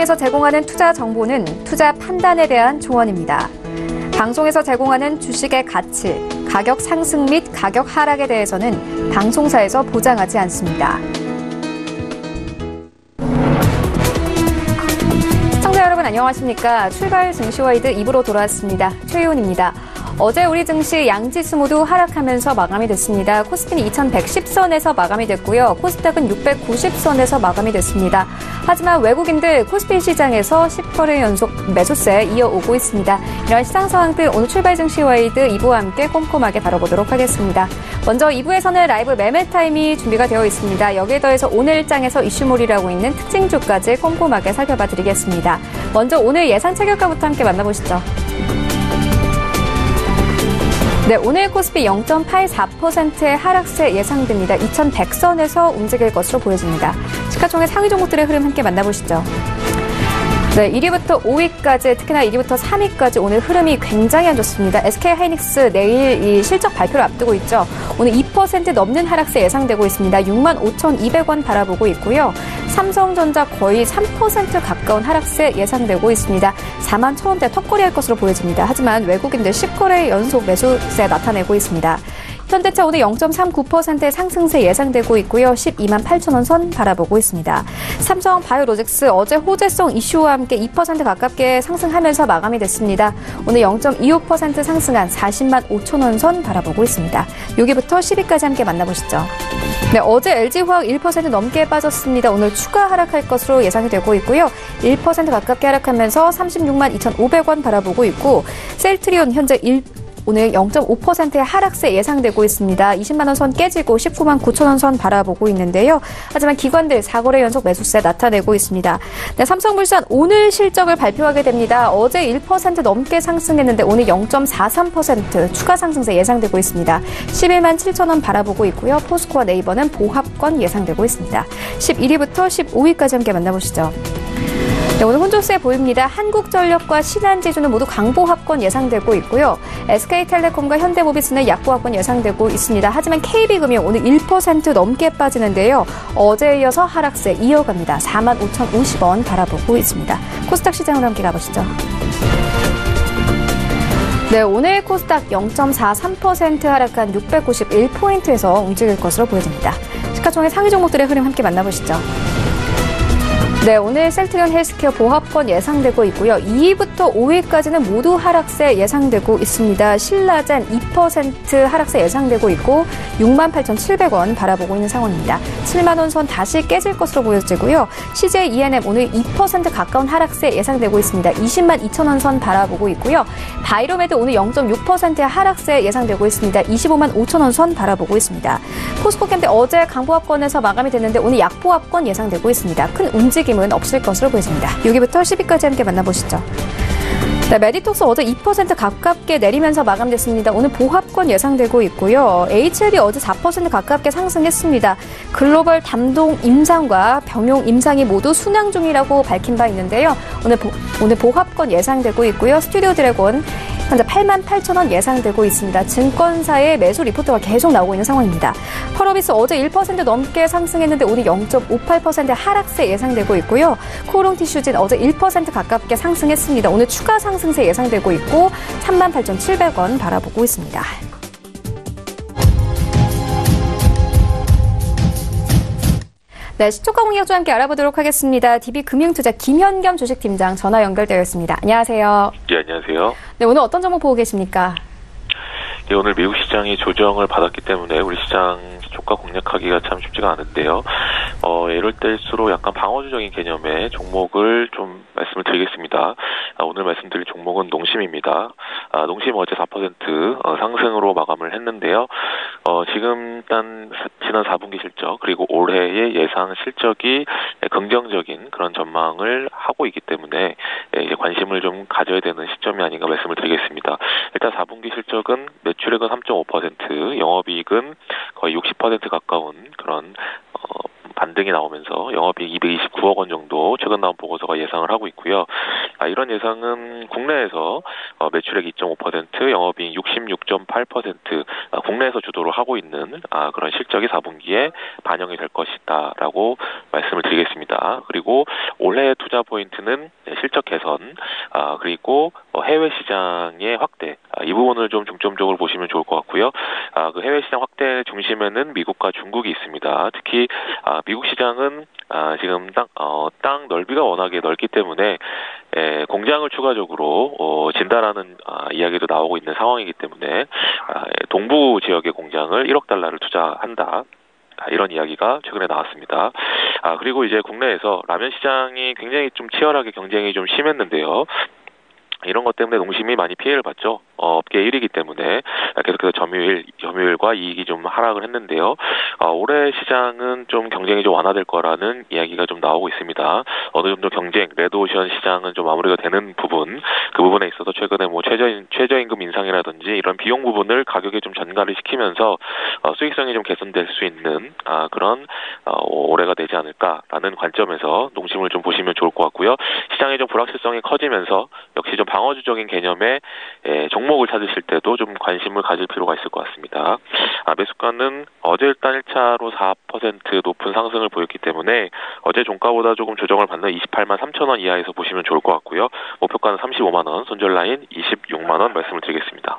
방송에서 제공하는 투자 정보는 투자 판단에 대한 조언입니다. 방송에서 제공하는 주식의 가치, 가격 상승 및 가격 하락에 대해서는 방송사에서 보장하지 않습니다. 시청자 여러분 안녕하십니까? 출발 증시와이드 2부로 돌아왔습니다. 최희훈입니다. 어제 우리 증시 양지수 모두 하락하면서 마감이 됐습니다. 코스피는 2110선에서 마감이 됐고요. 코스닥은 690선에서 마감이 됐습니다. 하지만 외국인들 코스피 시장에서 10거래 연속 매수세 이어오고 있습니다. 이런 시장 상황들 오늘 출발 증시와이드 2부와 함께 꼼꼼하게 다뤄보도록 하겠습니다. 먼저 2부에서는 라이브 매매 타임이 준비가 되어 있습니다. 여기에 더해서 오늘 장에서 이슈몰이라고 있는 특징주까지 꼼꼼하게 살펴봐 드리겠습니다. 먼저 오늘 예상 체결가부터 함께 만나보시죠. 네, 오늘 코스피 0.84%의 하락세 예상됩니다. 2100선에서 움직일 것으로 보여집니다. 시가총액 상위 종목들의 흐름 함께 만나보시죠. 네, 1위부터 5위까지, 특히나 1위부터 3위까지 오늘 흐름이 굉장히 안 좋습니다. SK하이닉스 내일 이 실적 발표를 앞두고 있죠. 오늘 2% 넘는 하락세 예상되고 있습니다. 65,200원 바라보고 있고요. 삼성전자 거의 3% 가까운 하락세 예상되고 있습니다. 41,000원대 턱걸이 할 것으로 보여집니다. 하지만 외국인들 10거래 연속 매수세 나타내고 있습니다. 현대차 오늘 0.39%의 상승세 예상되고 있고요. 128,000원 선 바라보고 있습니다. 삼성 바이오로직스 어제 호재성 이슈와 함께 2% 가깝게 상승하면서 마감이 됐습니다. 오늘 0.25% 상승한 405,000원 선 바라보고 있습니다. 6위부터 10위까지 함께 만나보시죠. 네, 어제 LG화학 1% 넘게 빠졌습니다. 오늘 추가 하락할 것으로 예상이 되고 있고요. 1% 가깝게 하락하면서 362,500원 바라보고 있고 셀트리온 현재 오늘 0.5%의 하락세 예상되고 있습니다. 20만 원 선 깨지고 19만 9천 원 선 바라보고 있는데요. 하지만 기관들 4거래 연속 매수세 나타내고 있습니다. 네, 삼성물산 오늘 실적을 발표하게 됩니다. 어제 1% 넘게 상승했는데 오늘 0.43% 추가 상승세 예상되고 있습니다. 11만 7천 원 바라보고 있고요. 포스코와 네이버는 보합권 예상되고 있습니다. 11위부터 15위까지 함께 만나보시죠. 네, 오늘 혼조세 보입니다. 한국전력과 신한지주는 모두 강보합권 예상되고 있고요. SK텔레콤과 현대모비스는 약보합권 예상되고 있습니다. 하지만 KB금융 오늘 1% 넘게 빠지는데요. 어제에 이어서 하락세 이어갑니다. 45,050원 바라보고 있습니다. 코스닥 시장으로 함께 가보시죠. 네, 오늘 코스닥 0.43% 하락한 691포인트에서 움직일 것으로 보여집니다. 시가총액 상위 종목들의 흐름 함께 만나보시죠. 네, 오늘 셀트리온 헬스케어 보합권 예상되고 있고요. 2위부터 5위까지는 모두 하락세 예상되고 있습니다. 신라젠 2% 하락세 예상되고 있고 68,700원 바라보고 있는 상황입니다. 7만 원 선 다시 깨질 것으로 보여지고요. CJ ENM 오늘 2% 가까운 하락세 예상되고 있습니다. 20만 2천 원 선 바라보고 있고요. 바이로메드 오늘 0.6%의 하락세 예상되고 있습니다. 25만 5천 원 선 바라보고 있습니다. 포스코캠대 어제 강보합권에서 마감이 됐는데 오늘 약보합권 예상되고 있습니다. 큰 움직임은 없을 것으로 보여집니다. 6위부터 10위까지 함께 만나보시죠. 네, 메디톡스 어제 2% 가깝게 내리면서 마감됐습니다. 오늘 보합권 예상되고 있고요. HLB 어제 4% 가깝게 상승했습니다. 글로벌 담동 임상과 병용 임상이 모두 순항 중이라고 밝힌 바 있는데요. 오늘 보합권 예상되고 있고요. 스튜디오 드래곤 현재 88,000원 예상되고 있습니다. 증권사의 매수 리포트가 계속 나오고 있는 상황입니다. 펄어비스 어제 1% 넘게 상승했는데 오늘 0.58% 하락세 예상되고 있고요. 코롱티슈진 어제 1% 가깝게 상승했습니다. 오늘 추가 상승세 예상되고 있고 38,700원 바라보고 있습니다. 네, 시초가 공략주 함께 알아보도록 하겠습니다. DB금융투자 김현겸 주식팀장 전화 연결되어 있습니다. 안녕하세요. 네, 안녕하세요. 네, 오늘 어떤 종목 보고 계십니까? 네, 오늘 미국 시장이 조정을 받았기 때문에 우리 시장 주가 공략하기가 참 쉽지가 않은데요. 이럴 때일수록 약간 방어주적인 개념의 종목을 좀 말씀을 드리겠습니다. 오늘 말씀드릴 종목은 농심입니다. 농심 어제 4% 상승으로 마감을 했는데요. 지금 일단 지난 4분기 실적 그리고 올해의 예상 실적이 긍정적인 그런 전망을 하고 있기 때문에 이제 관심을 좀 가져야 되는 시점이 아닌가 말씀을 드리겠습니다. 일단 4분기 실적은 매출액은 3.5%, 영업이익은 거의 60% 가까운 그런 반등이 나오면서 영업이익 229억 원 정도 최근 나온 보고서가 예상을 하고 있고요. 이런 예상은 국내에서 매출액 2.5%, 영업이익 66.8% 국내에서 주도를 하고 있는 그런 실적이 4분기에 반영이 될 것이다라고 말씀을 드리겠습니다. 그리고 올해 투자 포인트는 실적 개선, 그리고 해외 시장의 확대, 이 부분을 좀 중점적으로 보시면 좋을 것 같고요. 그 해외 시장 확대 중심에는 미국과 중국이 있습니다. 특히 미국 시장은 지금 땅 넓이가 워낙에 넓기 때문에 공장을 추가적으로 진다라는 이야기도 나오고 있는 상황이기 때문에 동부 지역의 공장을 1억 달러를 투자한다. 이런 이야기가 최근에 나왔습니다. 그리고 이제 국내에서 라면 시장이 굉장히 좀 치열하게 경쟁이 좀 심했는데요. 이런 것 때문에 농심이 많이 피해를 봤죠. 업계 1위이기 때문에 계속해서 점유율과 이익이 좀 하락을 했는데요. 올해 시장은 좀 경쟁이 좀 완화될 거라는 이야기가 좀 나오고 있습니다. 어느 정도 경쟁, 레드오션 시장은 좀 마무리가 되는 부분, 그 부분에 있어서 최근에 최저임금 인상이라든지 이런 비용 부분을 가격에 좀 전가를 시키면서 수익성이 좀 개선될 수 있는 그런 올해가 되지 않을까라는 관점에서 농심을 좀 보시면 좋을 것 같고요. 시장의 좀 불확실성이 커지면서 역시 좀 방어주적인 개념의 종목을 찾으실 때도 좀 관심을 가질 필요가 있을 것 같습니다. 매수가는 어제 일단 1차로 4% 높은 상승을 보였기 때문에 어제 종가보다 조금 조정을 받는 28만 3천 원 이하에서 보시면 좋을 것 같고요. 목표가는 35만 원, 손절 라인 26만 원 말씀을 드리겠습니다.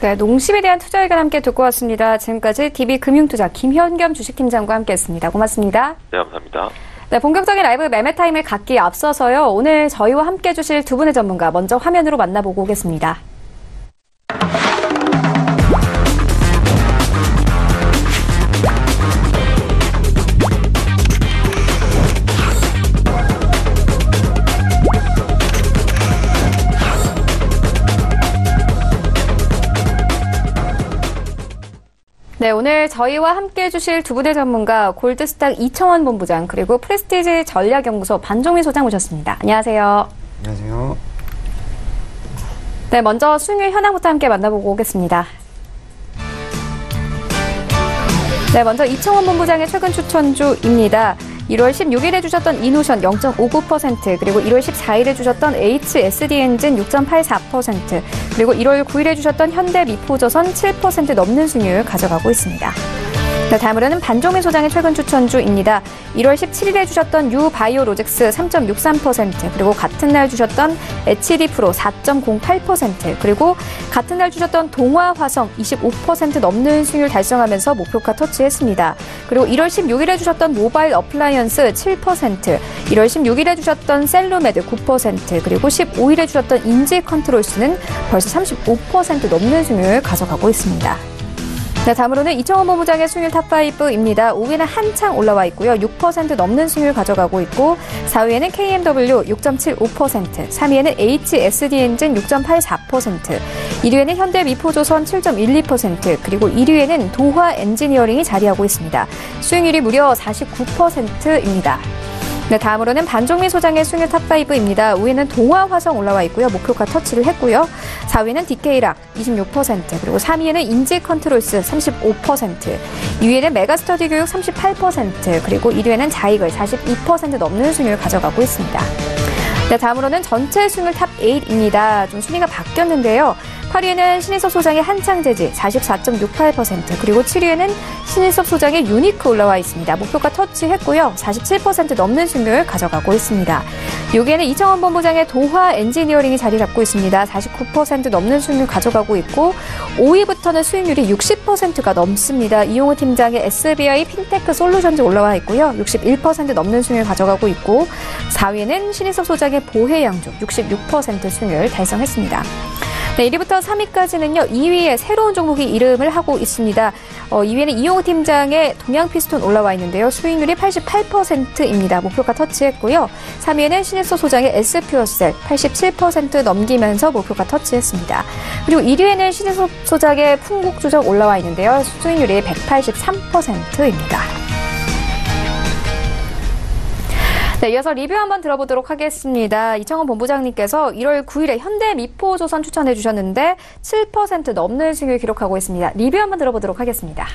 네, 농심에 대한 투자 의견 함께 듣고 왔습니다. 지금까지 DB금융투자 김현겸 주식팀장과 함께했습니다. 고맙습니다. 네, 감사합니다. 네, 본격적인 라이브 매매 타임을 갖기에 앞서서요. 오늘 저희와 함께 해주실 두 분의 전문가 먼저 화면으로 만나보고 오겠습니다. 네, 오늘 저희와 함께 해주실 두 분의 전문가 골드스탁 이청원 본부장 그리고 프레스티지 전략연구소 반종민 소장 모셨습니다. 안녕하세요. 안녕하세요. 네, 먼저 수익률 현황부터 함께 만나보고 오겠습니다. 네, 먼저 이청원 본부장의 최근 추천주입니다. 1월 16일에 주셨던 이노션 0.59%, 그리고 1월 14일에 주셨던 HSD엔진 6.84%, 그리고 1월 9일에 주셨던 현대미포조선 7% 넘는 수익률 가져가고 있습니다. 네, 다음으로는 반종민 소장의 최근 추천주입니다. 1월 17일에 주셨던 유바이오로직스 3.63%, 그리고 같은 날 주셨던 HD프로 4.08%, 그리고 같은 날 주셨던 동화화성 25% 넘는 수익률 달성하면서 목표가 터치했습니다. 그리고 1월 16일에 주셨던 모바일 어플라이언스 7%, 1월 16일에 주셨던 셀로메드 9%, 그리고 15일에 주셨던 인지컨트롤스는 벌써 35% 넘는 수익률 가져가고 있습니다. 네, 다음으로는 이청원 본부장의 수익률 탑5입니다. 5위는 한창 올라와 있고요. 6% 넘는 수익률 가져가고 있고, 4위에는 KMW 6.75%, 3위에는 HSD엔진 6.84%, 1위에는 현대미포조선 7.12%, 그리고 1위에는 도화엔지니어링이 자리하고 있습니다. 수익률이 무려 49%입니다. 네, 다음으로는 반종민 소장의 수익률 탑5입니다. 5위는 동화화성 올라와 있고요. 목표가 터치를 했고요. 4위는 DK락 26%, 그리고 3위에는 인지컨트롤스 35%, 2위에는 메가스터디 교육 38%, 그리고 1위에는 자이글 42% 넘는 수익률을 가져가고 있습니다. 네, 다음으로는 전체 수익률 탑8입니다. 좀 순위가 바뀌었는데요. 8위에는 신일섭 소장의 한창재지 44.68%, 그리고 7위에는 신일섭 소장의 유니크 올라와 있습니다. 목표가 터치했고요. 47% 넘는 수익률 가져가고 있습니다. 6위에는 이청원 본부장의 도화 엔지니어링이 자리 잡고 있습니다. 49% 넘는 수익률 가져가고 있고, 5위부터는 수익률이 60%가 넘습니다. 이용우 팀장의 SBI 핀테크 솔루션즈 올라와 있고요. 61% 넘는 수익률 가져가고 있고, 4위에는 신일섭 소장의 보혜양조 66% 수익률 달성했습니다. 네, 1위부터 3위까지는요, 2위에 새로운 종목이 이름을 하고 있습니다. 2위에는 이용우 팀장의 동양피스톤 올라와 있는데요. 수익률이 88%입니다. 목표가 터치했고요. 3위에는 신일섭 소장의 S퓨어셀 87% 넘기면서 목표가 터치했습니다. 그리고 1위에는 신일섭 소장의 풍국주적 올라와 있는데요. 수익률이 183%입니다. 네, 이어서 리뷰 한번 들어보도록 하겠습니다. 이청원 본부장님께서 1월 9일에 현대미포조선 추천해 주셨는데 7% 넘는 수익을 기록하고 있습니다. 리뷰 한번 들어보도록 하겠습니다.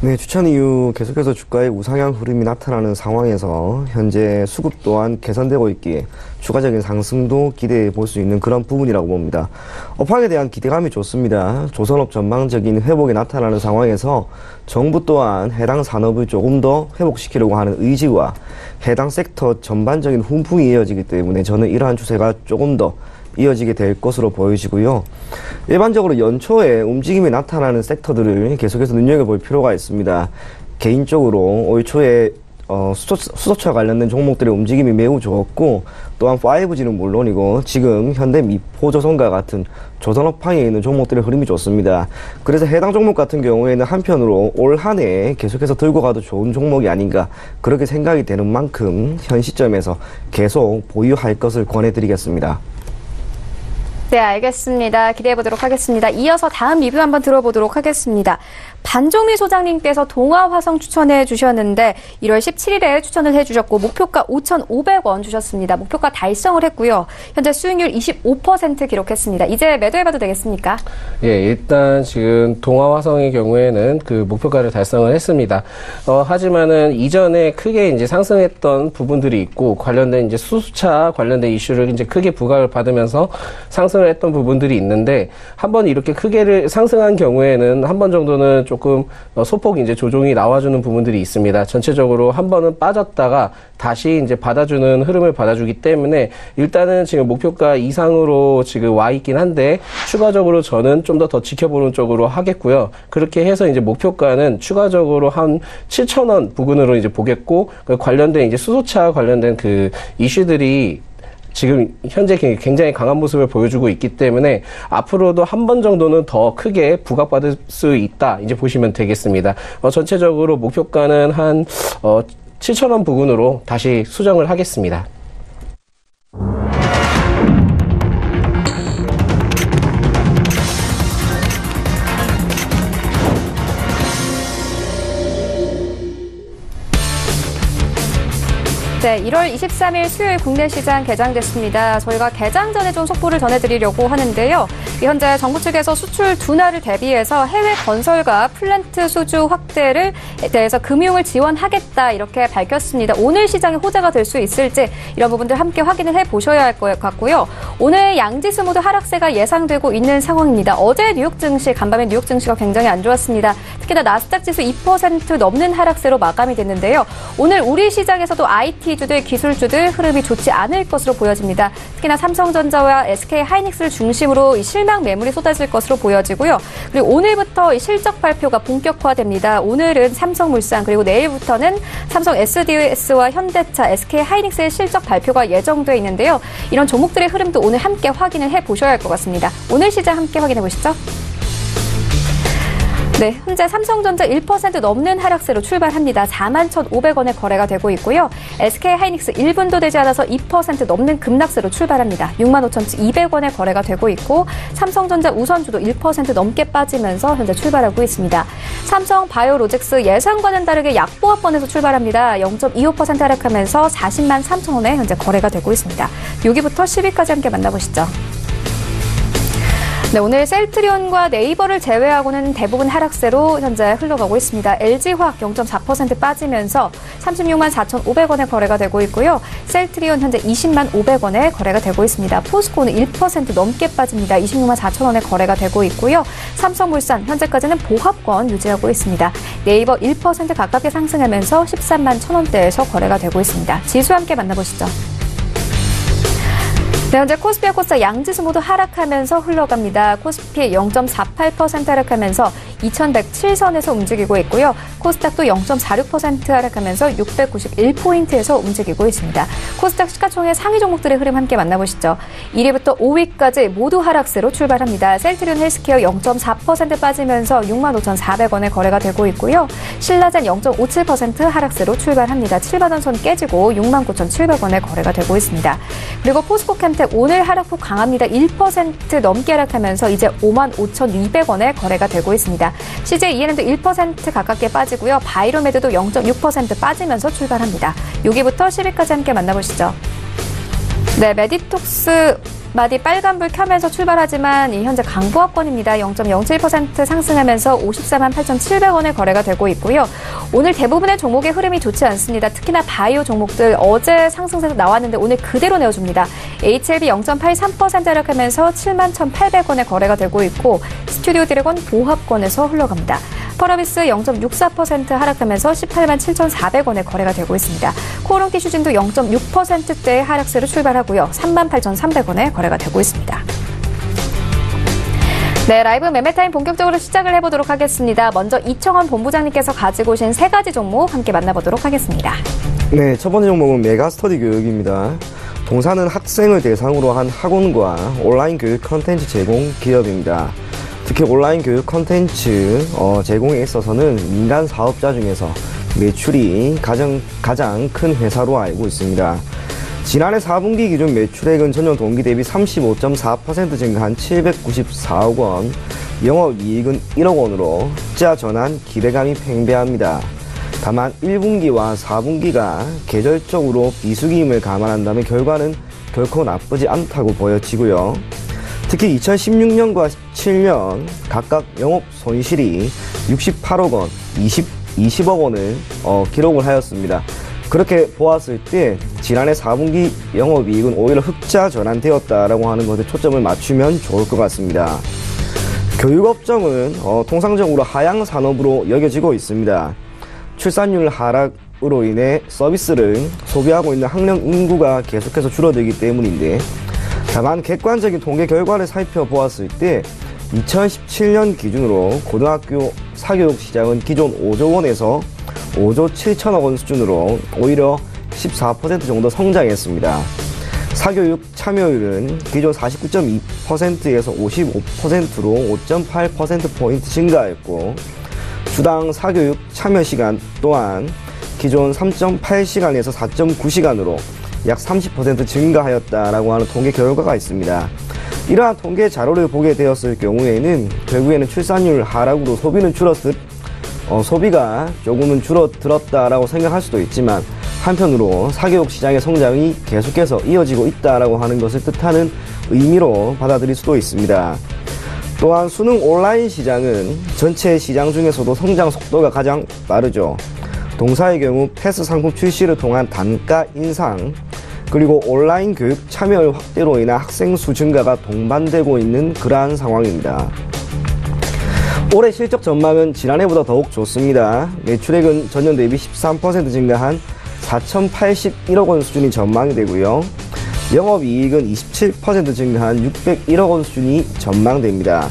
네, 추천 이후 계속해서 주가의 우상향 흐름이 나타나는 상황에서 현재 수급 또한 개선되고 있기에 추가적인 상승도 기대해 볼 수 있는 그런 부분이라고 봅니다. 업황에 대한 기대감이 좋습니다. 조선업 전망적인 회복이 나타나는 상황에서 정부 또한 해당 산업을 조금 더 회복시키려고 하는 의지와 해당 섹터 전반적인 훈풍이 이어지기 때문에 저는 이러한 추세가 조금 더 이어지게 될 것으로 보여지고요. 일반적으로 연초에 움직임이 나타나는 섹터들을 계속해서 눈여겨볼 필요가 있습니다. 개인적으로 올 초에 수소차 관련된 종목들의 움직임이 매우 좋았고, 또한 5G는 물론이고 지금 현대미포조선과 같은 조선업황에 있는 종목들의 흐름이 좋습니다. 그래서 해당 종목 같은 경우에는 한편으로 올 한 해 계속해서 들고 가도 좋은 종목이 아닌가 그렇게 생각이 되는 만큼 현 시점에서 계속 보유할 것을 권해드리겠습니다. 네, 알겠습니다. 기대해 보도록 하겠습니다. 이어서 다음 리뷰 한번 들어보도록 하겠습니다. 반종미 소장님께서 동아화성 추천해 주셨는데 1월 17일에 추천을 해주셨고 목표가 5,500원 주셨습니다. 목표가 달성을 했고요. 현재 수익률 25% 기록했습니다. 이제 매도해봐도 되겠습니까? 예, 일단 지금 동아화성의 경우에는 그 목표가를 달성을 했습니다. 하지만은 이전에 크게 이제 상승했던 부분들이 있고 관련된 이제 수소차 관련된 이슈를 이제 크게 부각을 받으면서 상승을 했던 부분들이 있는데 한번 이렇게 크게 상승한 경우에는 한 번 정도는 조금 소폭 이제 조정이 나와주는 부분들이 있습니다. 전체적으로 한 번은 빠졌다가 다시 이제 받아주는 흐름을 받아주기 때문에 일단은 지금 목표가 이상으로 지금 와 있긴 한데 추가적으로 저는 좀 더 지켜보는 쪽으로 하겠고요. 그렇게 해서 이제 목표가는 추가적으로 한 7,000원 부근으로 이제 보겠고 관련된 이제 수소차 관련된 그 이슈들이 지금 현재 굉장히 강한 모습을 보여주고 있기 때문에 앞으로도 한 번 정도는 더 크게 부각받을 수 있다 이제 보시면 되겠습니다. 전체적으로 목표가는 한 7,000원 부근으로 다시 수정을 하겠습니다. 네, 1월 23일 수요일 국내 시장 개장됐습니다. 저희가 개장 전에 좀 속보를 전해드리려고 하는데요. 현재 정부 측에서 수출 둔화를 대비해서 해외 건설과 플랜트 수주 확대를 대해서 금융을 지원하겠다 이렇게 밝혔습니다. 오늘 시장에 호재가 될 수 있을지 이런 부분들 함께 확인을 해보셔야 할 것 같고요. 오늘 양지수 모두 하락세가 예상되고 있는 상황입니다. 어제 뉴욕 증시, 간밤에 뉴욕 증시가 굉장히 안 좋았습니다. 특히나 나스닥 지수 2% 넘는 하락세로 마감이 됐는데요. 오늘 우리 시장에서도 IT주들, 기술주들 흐름이 좋지 않을 것으로 보여집니다. 특히나 삼성전자와 SK하이닉스를 중심으로 실망 매물이 쏟아질 것으로 보여지고요. 그리고 오늘부터 실적 발표가 본격화됩니다. 오늘은 삼성물산 그리고 내일부터는 삼성 SDS와 현대차, SK하이닉스의 실적 발표가 예정돼 있는데요. 이런 종목들의 흐름도 오늘 함께 확인을 해보셔야 할 것 같습니다. 오늘 시장 함께 확인해 보시죠. 네, 현재 삼성전자 1% 넘는 하락세로 출발합니다. 41,500원에 거래가 되고 있고요. SK하이닉스 1분도 되지 않아서 2% 넘는 급락세로 출발합니다. 65,200원에 거래가 되고 있고 삼성전자 우선주도 1% 넘게 빠지면서 현재 출발하고 있습니다. 삼성바이오로직스 예상과는 다르게 약보합권에서 출발합니다. 0.25% 하락하면서 40만 3천원에 현재 거래가 되고 있습니다. 여기부터 10위까지 함께 만나보시죠. 네, 오늘 셀트리온과 네이버를 제외하고는 대부분 하락세로 현재 흘러가고 있습니다. LG화학 0.4% 빠지면서 36만 4,500원에 거래가 되고 있고요. 셀트리온 현재 20만 500원에 거래가 되고 있습니다. 포스코는 1% 넘게 빠집니다. 26만 4천원에 거래가 되고 있고요. 삼성물산 현재까지는 보합권 유지하고 있습니다. 네이버 1% 가깝게 상승하면서 13만 1,000원대에서 거래가 되고 있습니다. 지수 함께 만나보시죠. 네, 현재 코스피와 코스닥 양지수 모두 하락하면서 흘러갑니다. 코스피 0.48% 하락하면서 2107선에서 움직이고 있고요. 코스닥도 0.46% 하락하면서 691포인트에서 움직이고 있습니다. 코스닥 시가총액 상위 종목들의 흐름 함께 만나보시죠. 1위부터 5위까지 모두 하락세로 출발합니다. 셀트리온 헬스케어 0.4% 빠지면서 65,400원에 거래가 되고 있고요. 신라젠 0.57% 하락세로 출발합니다. 7만원 선 깨지고 69,700원에 거래가 되고 있습니다. 그리고 포스코캠텍 오늘 하락폭 강합니다. 1% 넘게 하락하면서 이제 55,200원에 거래가 되고 있습니다. CJENM도 1% 가깝게 빠지고요. 바이로메드도 0.6% 빠지면서 출발합니다. 여기부터 10위까지 함께 만나보시죠. 네, 메디톡스 마디 빨간불 켜면서 출발하지만 현재 강보합권입니다. 0.07% 상승하면서 54만 8,700원에 거래가 되고 있고요. 오늘 대부분의 종목의 흐름이 좋지 않습니다. 특히나 바이오 종목들 어제 상승세도 나왔는데 오늘 그대로 내어줍니다. HLB 0.83% 하락하면서 7만 1,800원에 거래가 되고 있고 스튜디오 드래곤 보합권에서 흘러갑니다. 펄어비스 0.64% 하락하면서 18만 7,400원에 거래가 되고 있습니다. 코오롱 티슈진도 0.6%대의 하락세로 출발하고요. 3만 8,300원에 거래가 되고 있습니다. 네, 라이브 매매타임 본격적으로 시작을 해보도록 하겠습니다. 먼저 이청원 본부장님께서 가지고 오신 세 가지 종목 함께 만나보도록 하겠습니다. 네, 첫 번째 종목은 메가스터디 교육입니다. 동사는 학생을 대상으로 한 학원과 온라인 교육 컨텐츠 제공 기업입니다. 특히 온라인 교육 컨텐츠 제공에 있어서는 민간 사업자 중에서 매출이 가장 큰 회사로 알고 있습니다. 지난해 4분기 기준 매출액은 전년 동기 대비 35.4% 증가한 794억 원, 영업이익은 1억 원으로 흑자 전환 기대감이 팽배합니다. 다만 1분기와 4분기가 계절적으로 비수기임을 감안한다면 결과는 결코 나쁘지 않다고 보여지고요. 특히 2016년과 17년 각각 영업 손실이 68억 원, 20억 원을 기록을 하였습니다. 그렇게 보았을 때 지난해 4분기 영업이익은 오히려 흑자 전환되었다라고 하는 것에 초점을 맞추면 좋을 것 같습니다. 교육업종은 통상적으로 하향 산업으로 여겨지고 있습니다. 출산율 하락으로 인해 서비스를 소비하고 있는 학령 인구가 계속해서 줄어들기 때문인데, 다만 객관적인 통계 결과를 살펴보았을 때 2017년 기준으로 고등학교 사교육 시장은 기존 5조 원에서 5조 7천억 원 수준으로 오히려 14% 정도 성장했습니다. 사교육 참여율은 기존 49.2%에서 55%로 5.8%포인트 증가했고, 주당 사교육 참여 시간 또한 기존 3.8시간에서 4.9시간으로 약 30% 증가하였다라고 하는 통계 결과가 있습니다. 이러한 통계 자료를 보게 되었을 경우에는 결국에는 출산율 하락으로 소비가 조금은 줄어들었다라고 생각할 수도 있지만, 한편으로 사교육 시장의 성장이 계속해서 이어지고 있다라고 하는 것을 뜻하는 의미로 받아들일 수도 있습니다. 또한 수능 온라인 시장은 전체 시장 중에서도 성장 속도가 가장 빠르죠. 동사의 경우 패스 상품 출시를 통한 단가 인상, 그리고 온라인 교육 참여율 확대로 인한 학생 수 증가가 동반되고 있는 그러한 상황입니다. 올해 실적 전망은 지난해보다 더욱 좋습니다. 매출액은 전년 대비 13% 증가한 4,081억 원 수준이 전망이 되고요. 영업이익은 27% 증가한 601억 원 수준이 전망됩니다.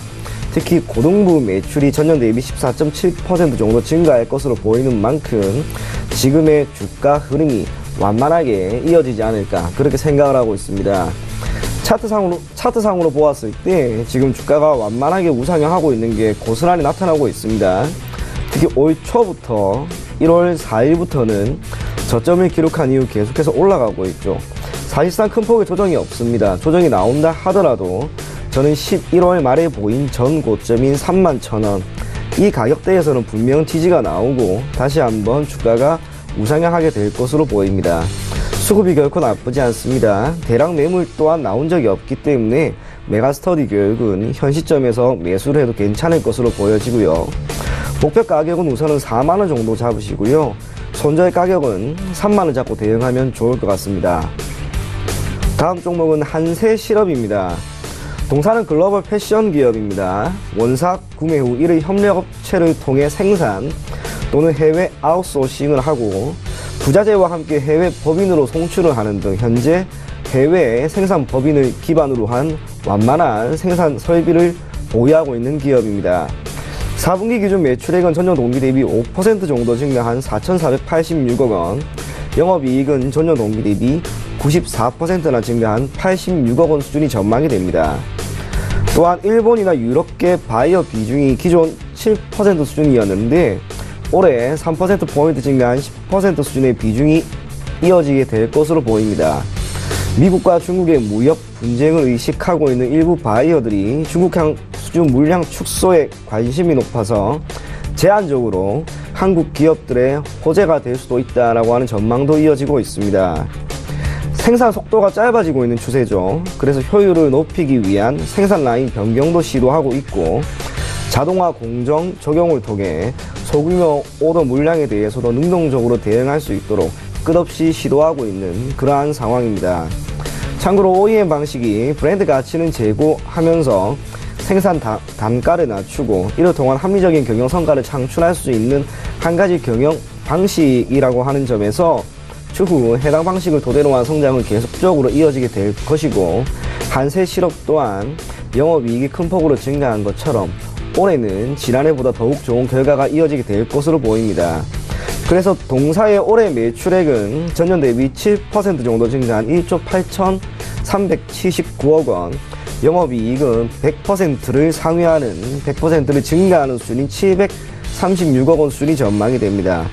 특히 고등부 매출이 전년 대비 14.7% 정도 증가할 것으로 보이는 만큼 지금의 주가 흐름이 완만하게 이어지지 않을까, 그렇게 생각을 하고 있습니다. 차트상으로 보았을 때 지금 주가가 완만하게 우상향하고 있는 게 고스란히 나타나고 있습니다. 특히 올 초부터 1월 4일부터는 저점을 기록한 이후 계속해서 올라가고 있죠. 사실상 큰 폭의 조정이 없습니다. 조정이 나온다 하더라도 저는 11월 말에 보인 전 고점인 31,000원, 이 가격대에서는 분명 지지가 나오고 다시 한번 주가가 우상향하게 될 것으로 보입니다. 수급이 결코 나쁘지 않습니다. 대량 매물 또한 나온 적이 없기 때문에 메가스터디 교육은 현 시점에서 매수를 해도 괜찮을 것으로 보여지고요. 목표 가격은 우선은 4만원 정도 잡으시고요. 손절 가격은 3만원 잡고 대응하면 좋을 것 같습니다. 다음 종목은 한세실업입니다. 동사는 글로벌 패션 기업입니다. 원사 구매 후 이를 협력업체를 통해 생산 또는 해외 아웃소싱을 하고 부자재와 함께 해외 법인으로 송출을 하는 등 현재 해외 생산 법인을 기반으로 한 완만한 생산 설비를 보유하고 있는 기업입니다. 4분기 기준 매출액은 전년 동기 대비 5% 정도 증가한 4,486억 원, 영업이익은 전년 동기 대비 94%나 증가한 86억 원 수준이 전망이 됩니다. 또한 일본이나 유럽계 바이어 비중이 기존 7% 수준이었는데 올해 3%포인트 증가한 10% 수준의 비중이 이어지게 될 것으로 보입니다. 미국과 중국의 무역 분쟁을 의식하고 있는 일부 바이어들이 중국향 수주 물량 축소에 관심이 높아서 제한적으로 한국 기업들의 호재가 될 수도 있다라고 하는 전망도 이어지고 있습니다. 생산 속도가 짧아지고 있는 추세죠. 그래서 효율을 높이기 위한 생산 라인 변경도 시도하고 있고, 자동화 공정 적용을 통해 소규모 오더 물량에 대해서도 능동적으로 대응할 수 있도록 끝없이 시도하고 있는 그러한 상황입니다. 참고로 OEM 방식이 브랜드 가치는 제고하면서 생산 단가를 낮추고 이를 통한 합리적인 경영 성과를 창출할 수 있는 한 가지 경영 방식이라고 하는 점에서 추후 해당 방식을 토대로 한 성장은 계속적으로 이어지게 될 것이고, 한세 실업 또한 영업이익이 큰 폭으로 증가한 것처럼 올해는 지난해보다 더욱 좋은 결과가 이어지게 될 것으로 보입니다. 그래서 동사의 올해 매출액은 전년 대비 7% 정도 증가한 1조 8,379억 원, 영업이익은 100%를 상회하는 100%를 증가하는 수준인 736억 원 수준이 전망이 됩니다.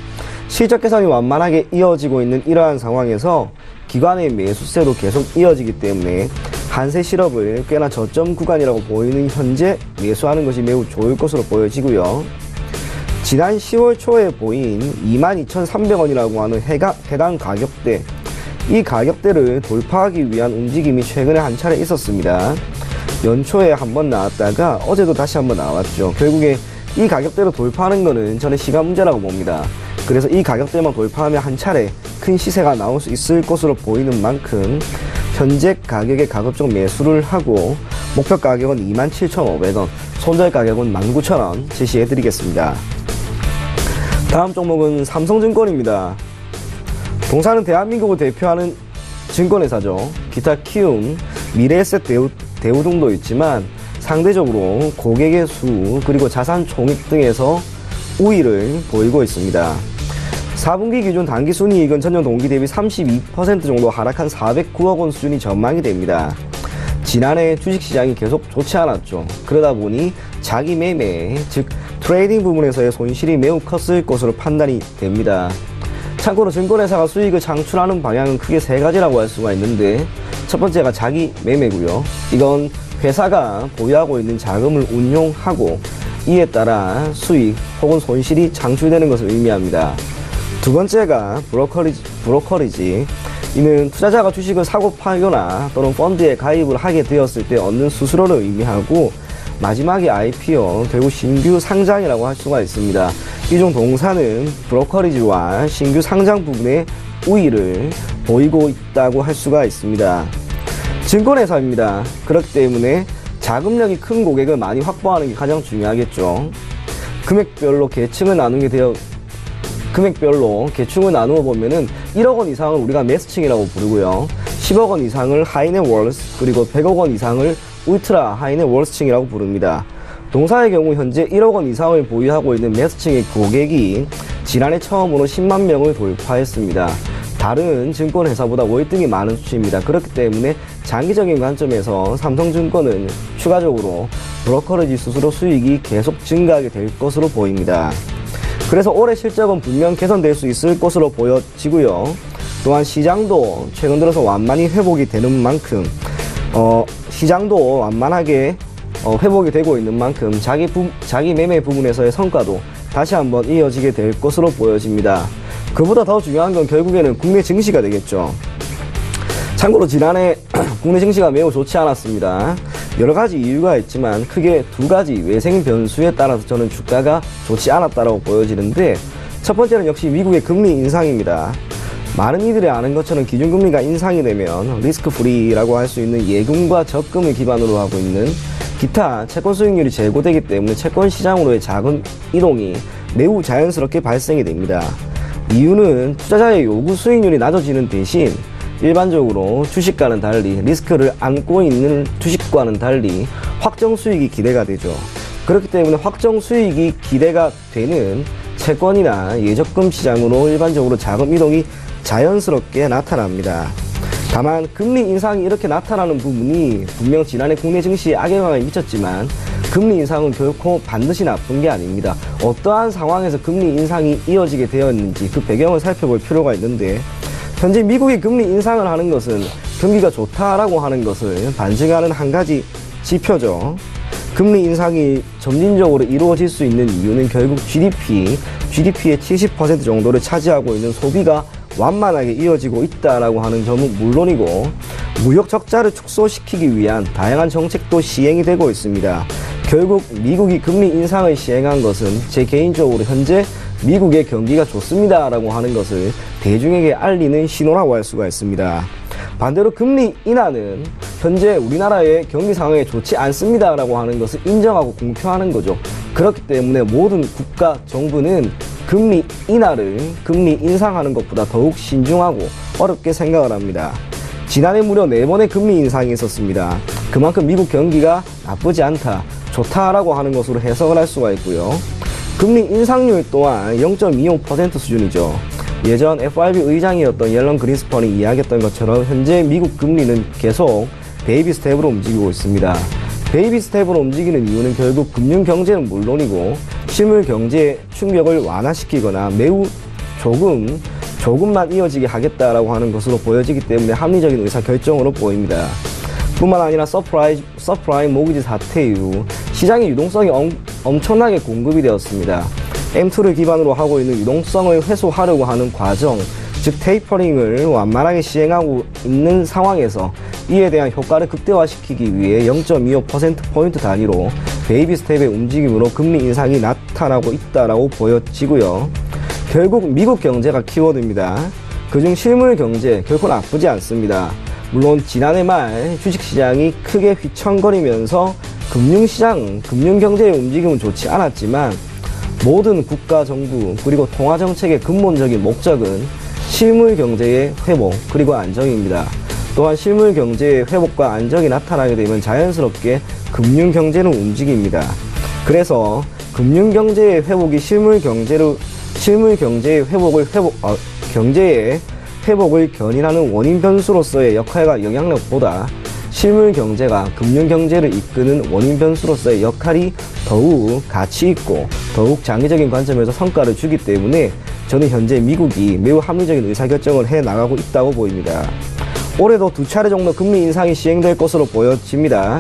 실적 개선이 완만하게 이어지고 있는 이러한 상황에서 기관의 매수세도 계속 이어지기 때문에 한세 실업을 꽤나 저점 구간이라고 보이는 현재 매수하는 것이 매우 좋을 것으로 보여지고요. 지난 10월 초에 보인 22,300원이라고 하는 해당 가격대, 이 가격대를 돌파하기 위한 움직임이 최근에 한 차례 있었습니다. 연초에 한번 나왔다가 어제도 다시 한번 나왔죠. 결국에 이 가격대로 돌파하는 것은 저는 시간 문제라고 봅니다. 그래서 이 가격대만 돌파하면 한 차례 큰 시세가 나올 수 있을 것으로 보이는 만큼 현재 가격에 가급적 매수를 하고 목표 가격은 27,500원, 손절 가격은 19,000원 제시해 드리겠습니다. 다음 종목은 삼성증권입니다. 동사는 대한민국을 대표하는 증권회사죠. 기타 키움, 미래에셋 대우 등도 있지만 상대적으로 고객의 수 그리고 자산 총액 등에서 우위를 보이고 있습니다. 4분기 기준 당기순이익은 전년 동기 대비 32% 정도 하락한 409억 원 수준이 전망이 됩니다. 지난해 주식시장이 계속 좋지 않았죠. 그러다 보니 자기 매매, 즉 트레이딩 부분에서의 손실이 매우 컸을 것으로 판단이 됩니다. 참고로 증권회사가 수익을 창출하는 방향은 크게 세 가지라고 할 수가 있는데, 첫 번째가 자기 매매고요. 이건 회사가 보유하고 있는 자금을 운용하고 이에 따라 수익 혹은 손실이 창출되는 것을 의미합니다. 두 번째가 브로커리지. 이는 투자자가 주식을 사고 팔거나 또는 펀드에 가입을 하게 되었을 때 얻는 수수료를 의미하고, 마지막이 IPO, 결국 신규 상장이라고 할 수가 있습니다. 이종 동사는 브로커리지와 신규 상장 부분에 우위를 보이고 있다고 할 수가 있습니다. 증권회사입니다. 그렇기 때문에 자금력이 큰 고객을 많이 확보하는 게 가장 중요하겠죠. 금액별로 계층을 나누어 보면은 1억 원 이상을 우리가 매스층이라고 부르고요. 10억 원 이상을 하이넷월스, 그리고 100억 원 이상을 울트라 하이넷월스층이라고 부릅니다. 동사의 경우 현재 1억 원 이상을 보유하고 있는 매스층의 고객이 지난해 처음으로 10만 명을 돌파했습니다. 다른 증권회사보다 월등히 많은 수치입니다. 그렇기 때문에 장기적인 관점에서 삼성증권은 추가적으로 브로커리지 수수료 수익이 계속 증가하게 될 것으로 보입니다. 그래서 올해 실적은 분명 개선될 수 있을 것으로 보여지고요. 또한 시장도 최근 들어서 완만히 회복이 되는 만큼 시장도 완만하게 회복이 되고 있는 만큼 자기 매매 부분에서의 성과도 다시 한번 이어지게 될 것으로 보여집니다. 그보다 더 중요한 건 결국에는 국내 증시가 되겠죠. 참고로 지난해 국내 증시가 매우 좋지 않았습니다. 여러 가지 이유가 있지만 크게 두 가지 외생 변수에 따라서 저는 주가가 좋지 않았다고 보여지는데, 첫 번째는 역시 미국의 금리 인상입니다. 많은 이들이 아는 것처럼 기준금리가 인상이 되면 리스크 프리라고 할 수 있는 예금과 적금을 기반으로 하고 있는 기타 채권 수익률이 제고되기 때문에 채권 시장으로의 자금 이동이 매우 자연스럽게 발생이 됩니다. 이유는 투자자의 요구 수익률이 낮아지는 대신 일반적으로 주식과는 달리 리스크를 안고 있는 주식과는 달리 확정 수익이 기대가 되죠. 그렇기 때문에 확정 수익이 기대가 되는 채권이나 예적금 시장으로 일반적으로 자금 이동이 자연스럽게 나타납니다. 다만 금리 인상이 이렇게 나타나는 부분이 분명 지난해 국내 증시에 악영향을 미쳤지만 금리 인상은 결코 반드시 나쁜 게 아닙니다. 어떠한 상황에서 금리 인상이 이어지게 되었는지 그 배경을 살펴볼 필요가 있는데, 현재 미국이 금리 인상을 하는 것은 경기가 좋다라고 하는 것을 반증하는 한 가지 지표죠. 금리 인상이 점진적으로 이루어질 수 있는 이유는 결국 GDP의 70% 정도를 차지하고 있는 소비가 완만하게 이어지고 있다라고 하는 점은 물론이고 무역 적자를 축소시키기 위한 다양한 정책도 시행이 되고 있습니다. 결국 미국이 금리 인상을 시행한 것은 제 개인적으로 현재 미국의 경기가 좋습니다라고 하는 것을 대중에게 알리는 신호라고 할 수가 있습니다. 반대로 금리 인하는 현재 우리나라의 경기 상황이 좋지 않습니다라고 하는 것을 인정하고 공표하는 거죠. 그렇기 때문에 모든 국가, 정부는 금리 인하를 금리 인상하는 것보다 더욱 신중하고 어렵게 생각을 합니다. 지난해 무려 4번의 금리 인상이 있었습니다. 그만큼 미국 경기가 나쁘지 않다, 좋다라고 하는 것으로 해석을 할 수가 있고요. 금리 인상률 또한 0.25% 수준이죠. 예전 FRB 의장이었던 옐런 그린스펀이 이야기했던 것처럼 현재 미국 금리는 계속 베이비 스텝으로 움직이고 있습니다. 베이비 스텝으로 움직이는 이유는 결국 금융 경제는 물론이고 실물 경제의 충격을 완화시키거나 매우 조금만 이어지게 하겠다라고 하는 것으로 보여지기 때문에 합리적인 의사결정으로 보입니다. 뿐만 아니라 서프라임 모기지 사태 이후 시장의 유동성이 엄청나게 공급이 되었습니다. M2를 기반으로 하고 있는 유동성을 회수하려고 하는 과정, 즉 테이퍼링을 완만하게 시행하고 있는 상황에서 이에 대한 효과를 극대화시키기 위해 0.25%포인트 단위로 베이비 스텝의 움직임으로 금리 인상이 나타나고 있다라고 보여지고요. 결국 미국 경제가 키워드입니다. 그중 실물 경제 결코 나쁘지 않습니다. 물론 지난해 말 주식시장이 크게 휘청거리면서 금융시장, 금융경제의 움직임은 좋지 않았지만 모든 국가, 정부, 그리고 통화정책의 근본적인 목적은 실물경제의 회복, 그리고 안정입니다. 또한 실물경제의 회복과 안정이 나타나게 되면 자연스럽게 금융경제는 움직입니다. 그래서 금융경제의 회복이 실물경제의 경제의 회복을 견인하는 원인 변수로서의 역할과 영향력보다 실물 경제가 금융 경제를 이끄는 원인 변수로서의 역할이 더욱 가치 있고 더욱 장기적인 관점에서 성과를 주기 때문에 저는 현재 미국이 매우 합리적인 의사결정을 해 나가고 있다고 보입니다. 올해도 2차례 정도 금리 인상이 시행될 것으로 보여집니다.